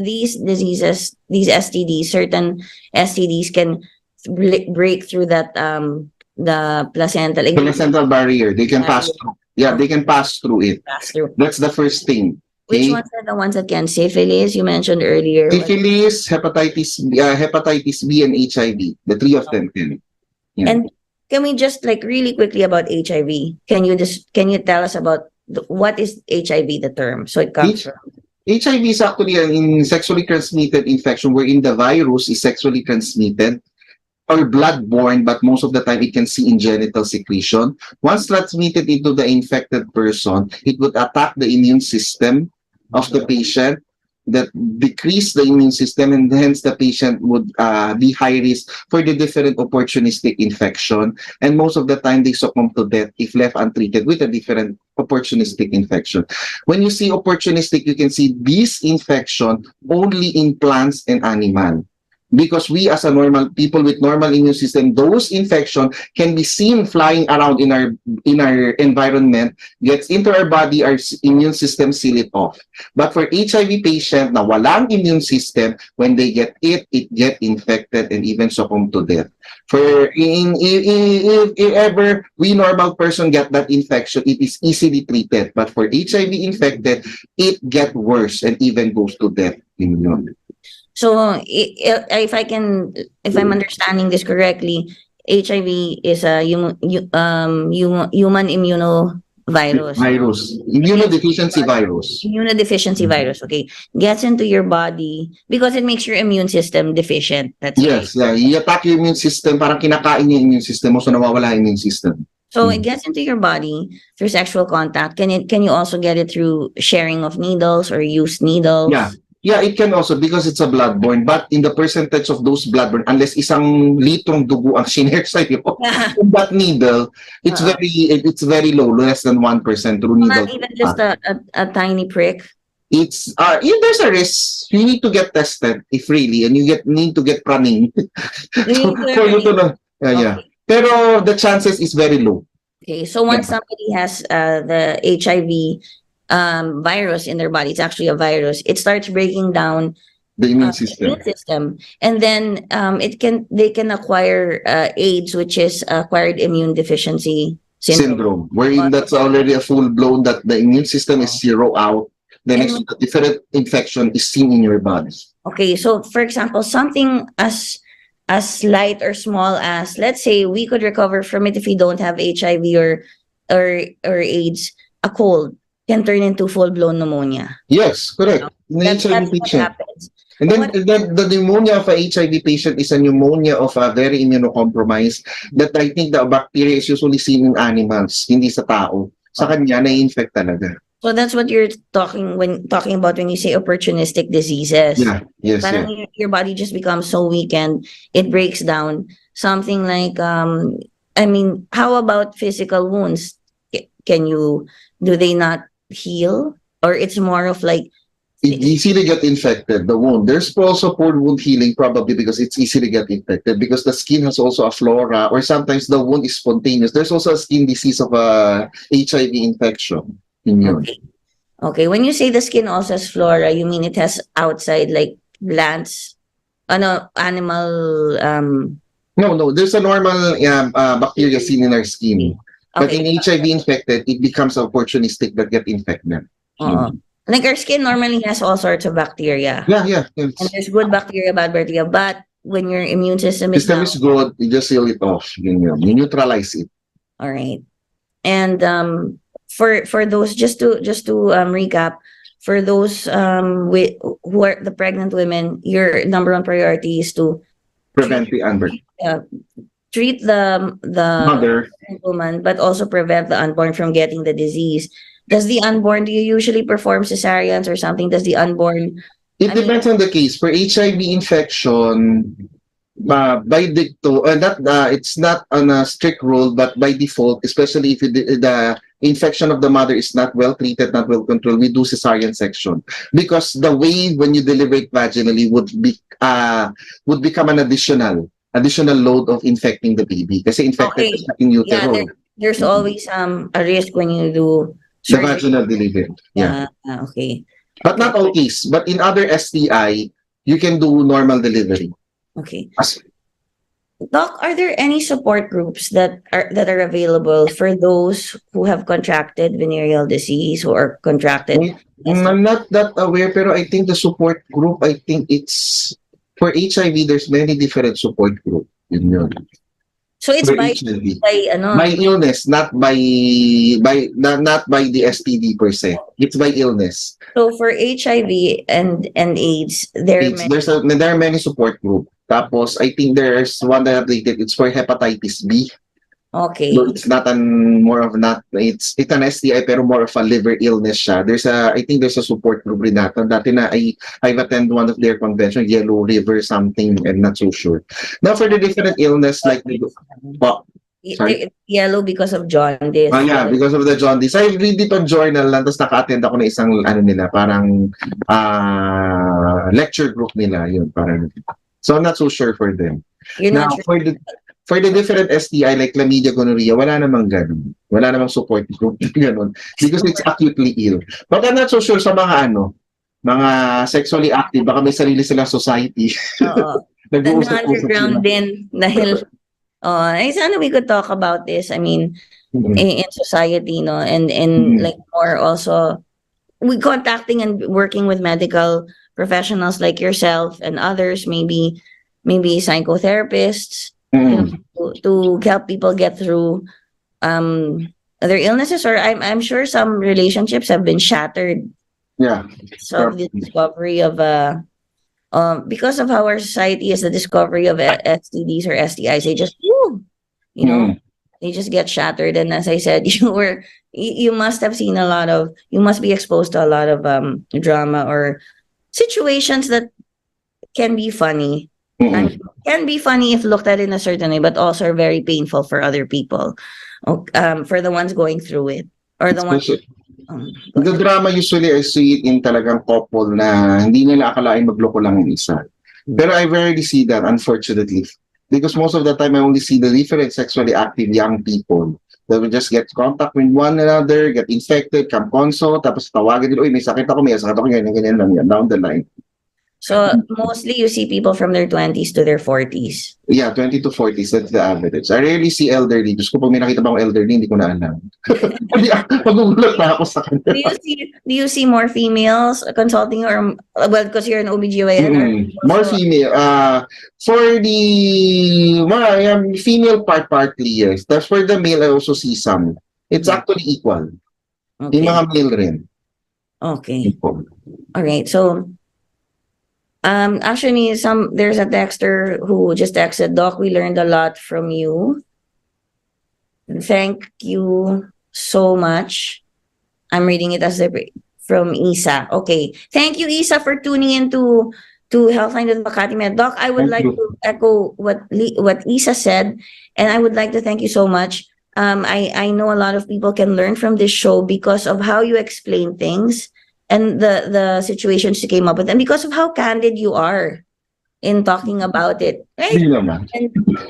these diseases, these STDs, certain STDs can break through that the placenta. The placental barrier, they can pass through. Yeah, they can pass through it. That's the first thing. Which ones are the ones that can? Syphilis, you mentioned earlier. Syphilis, hepatitis B, and HIV. The three of them can. Yeah. And can we just really quickly about HIV? Can you tell us about what is HIV, the term? So it comes from HIV is actually in sexually transmitted infection wherein the virus is sexually transmitted or blood-borne, but most of the time it can see in genital secretion. Once transmitted into the infected person, it would attack the immune system of the patient. that decrease the immune system, and hence the patient would be high risk for the different opportunistic infection. And most of the time, they succumb to death if left untreated with a different opportunistic infection. When you see opportunistic, you can see this infection only in plants and animal. Because we as a normal people with normal immune system, those infection can be seen flying around in our environment, gets into our body, our immune system seal it off. But for HIV patient na walang immune system, when they get it get infected and even succumb to death. For if ever we normal person get that infection, it is easily treated. But for HIV infected, it get worse and even goes to death. So if I'm understanding this correctly, HIV is a human immunovirus. Immunodeficiency virus. Immunodeficiency virus, okay. Gets into your body because it makes your immune system deficient. That's Yes, right. yeah. I-attack yung immune system, parang kinakain yung immune system mo, so nawawala yung immune system. So it gets into your body through sexual contact. Can you also get it through sharing of needles or used needles? Yeah, it can also because it's a bloodborne. But in the percentage of those bloodborne, unless isang litrong dugo ang shinare sa'yo, from that needle, it's very low, less than 1% through needle. Not even just a tiny prick. It's there's a risk. You need to get tested if really, and you need to get running for you to know. Yeah. Pero the chances is very low. Okay, so once somebody has the HIV virus in their body, it's actually a virus, it starts breaking down The immune the system. immune system, and then they can acquire AIDS, which is acquired immune deficiency syndrome. Wherein that's already a full blown that the immune system is zero out. The next different infection is seen in your body. Okay, so for example, something as light or small as, let's say, we could recover from it if we don't have HIV or AIDS. A cold can turn into full-blown pneumonia. Yes, correct. That's what happens. And then the pneumonia of a HIV patient is a pneumonia of a very immunocompromised that I think the bacteria is usually seen in animals, hindi sa tao. Sa kanya, na-infect talaga. So that's what you're talking about when you say opportunistic diseases. Yeah, yes, Parang your body just becomes so weak and it breaks down. Something like, how about physical wounds? Do they not heal? Or it's more of like, It easily get infected, the wound. There's also poor wound healing probably because it's easily get infected because the skin has also a flora, or sometimes the wound is spontaneous. There's also a skin disease of a HIV infection. Okay. When you say the skin also has flora, you mean it has outside like glands, animal. No. There's a normal bacteria seen in our skin, but in HIV infected, it becomes opportunistic that get infected. Like our skin normally has all sorts of bacteria. Yeah. And there's good bacteria, bad bacteria. But when your immune system is good, you just seal it off. You neutralize it. All right. And for those, just to recap, for those who are the pregnant women, your number one priority is to prevent the unborn. Treat the mother, woman, but also prevent the unborn from getting the disease. Do you usually perform cesareans or something? Does the unborn? It depends on the case. For HIV infection, by dicto, it's not on a strict rule, but by default, especially if the infection of the mother is not well treated, not well controlled, we do cesarean section because the way when you deliver it vaginally would become an additional load of infecting the baby kasi infected in utero. Yeah, there's always a risk when you do the vaginal delivery. Okay. But not all case. But in other STI, you can do normal delivery. Okay. Doc, are there any support groups that are available for those who have contracted venereal disease or contracted? I'm not that aware, pero I think the support group, I think it's for HIV. There's many different support groups. So it's by illness, not by the STD per se. It's by illness. So for HIV and AIDS, there are many support groups. Tapos I think there's one that updated. It's for hepatitis B. Okay. So it's not it's an STI pero more of a liver illness siya. I think there's a support group rin natin. Dati na I've attended one of their convention, Yellow River something, I'm not so sure. Now for the different illness like sorry? Yellow because of jaundice. Yeah, because of the jaundice. I read it on journal lang, tapos naka-attend ako ng isang nila, parang lecture group nila, yun, parang. So I'm not so sure for them. You're Now, not sure. for the different STI like chlamydia, gonorrhea, wala namang ganun. Wala namang support group ganun. Because it's acutely ill. But I'm not so sure sa mga sexually active, baka may sarili silang society. Oo. Underground din dahil sana we could talk about this. I mean, in society, no, and like more also, we contacting and working with medical professionals like yourself and others, maybe psychotherapists, to help people get through their illnesses, or I'm sure some relationships have been shattered. Yeah. So the discovery of because of how our society is, the discovery of STDs or STIs, they just they just get shattered. And as I said, you must have seen you must be exposed to a lot of drama or situations that can be funny. And can be funny if looked at in a certain way, but also are very painful for other people, for the ones going through it, or the ones. The drama usually I see it in talagang couple na hindi nila akalain magloko lang yung isa. Pero I rarely see that, unfortunately. Because most of the time I only see the different sexually active young people that will just get contact with one another, get infected, come consult, tapos tawagan nila, uy, may sakit ako, ganyan lang yan, down the line. So mostly you see people from their 20s to their 40s. Yeah, 20 to 40s, that's the average. I rarely see elderly. Just ko pag may nakita ba akong elderly, hindi ko na alam. Magugulat na ako sa kanila. Do you see more females consulting, or well, because you're an OBGYN? More female. For the female partly, yes. That's for the male, I also see some. It's actually equal. Okay. Yung mga male rin. Okay. All right. So actually, there's a texter who just texted, Doc, we learned a lot from you. Thank you so much. I'm reading it from Isa. Okay. Thank you, Isa, for tuning in to Healthline with Makati Med. Doc, I would like to echo what Isa said, and I would like to thank you so much. I know a lot of people can learn from this show because of how you explain things and the situations you came up with, and because of how candid you are in talking about it, right?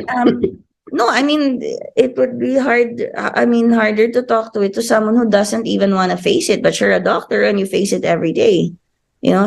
And, no, I mean, it would be harder to talk to someone who doesn't even want to face it, but you're a doctor and you face it every day,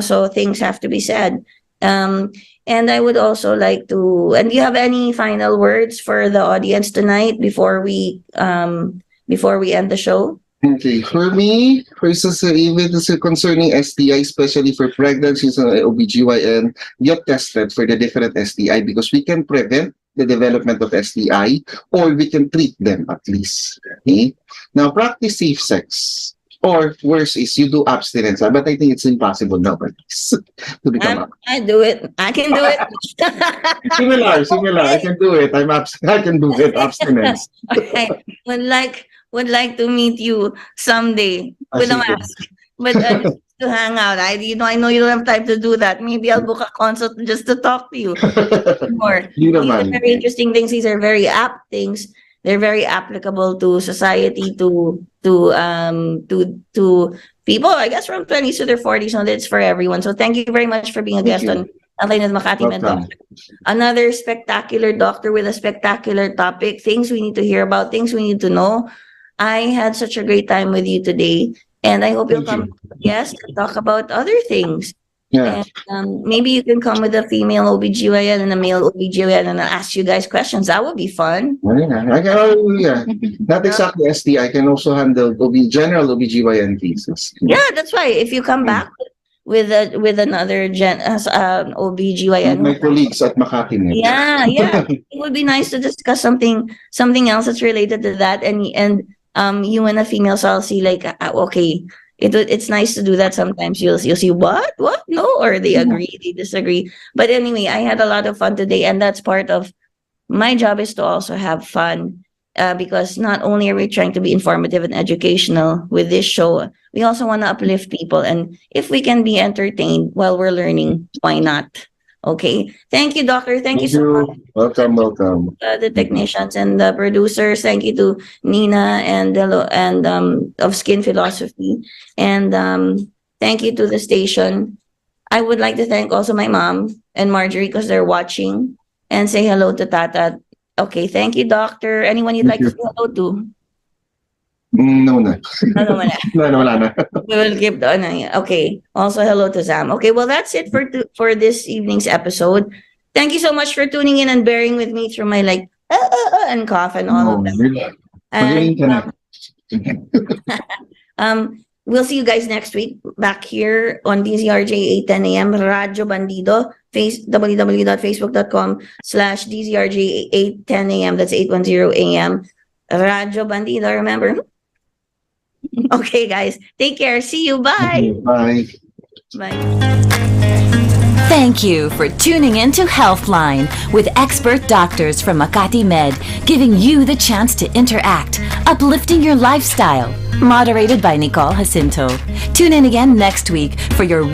so things have to be said. And I would also like to, and do you have any final words for the audience tonight before we end the show? Okay, for me, even concerning STI, especially for pregnancies and OBGYN, get tested for the different STI because we can prevent the development of STI or we can treat them at least. Okay? Now, practice safe sex. Or worse is you do abstinence. But I think it's impossible nowadays to become I do it. I can do it. Similar. I can do it. I can do it. Abstinence. Okay. Would like to meet you someday with a mask, but to hang out. I know you don't have time to do that. Maybe I'll book a consult just to talk to you more. These are very interesting things. These are very apt things. They're very applicable to society, to people, I guess, from 20s to their 40s. So it's for everyone. So thank you very much for being a guest on Healthline with Makati Med Doctor. Another spectacular doctor with a spectacular topic. Things we need to hear about. Things we need to know. I had such a great time with you today, and I hope you'll come and talk about other things. Yeah. And, maybe you can come with a female OBGYN and a male OBGYN and I'll ask you guys questions. That would be fun. Not exactly STI. I can also handle general OBGYN cases. Yeah, that's why. If you come back with another OBGYN, my colleagues at Makati Med. Yeah. It would be nice to discuss something else that's related to that, and you and a female, so I'll see okay. It's nice to do that sometimes. You'll see what no, or they agree, they disagree. But anyway, I had a lot of fun today, and that's part of my job, is to also have fun because not only are we trying to be informative and educational with this show, we also want to uplift people. And if we can be entertained while we're learning, why not? Okay. Thank you, Doctor. Thank you so much. Welcome, welcome. The technicians and the producers. Thank you to Nina and of Skin Philosophy, and thank you to the station. I would like to thank also my mom and Marjorie because they're watching, and say hello to Tata. Okay, thank you, Doctor. Anyone you'd like to say hello to? No na. Ano wala. No, wala na. We will keep the okay. Also, hello to Sam. Okay, well, that's it for this evening's episode. Thank you so much for tuning in and bearing with me through my and cough and all of that. Magaling ka na. We'll see you guys next week back here on DZRJ 8:10 a.m. Radyo Bandido. www.facebook.com/DZRJ 8:10 a.m. That's 810 a.m. Radyo Bandido. Remember. Okay, guys. Take care. See you. Bye. Bye. Bye. Thank you for tuning in to Healthline with expert doctors from Makati Med, giving you the chance to interact, uplifting your lifestyle. Moderated by Nicole Jacinto. Tune in again next week for your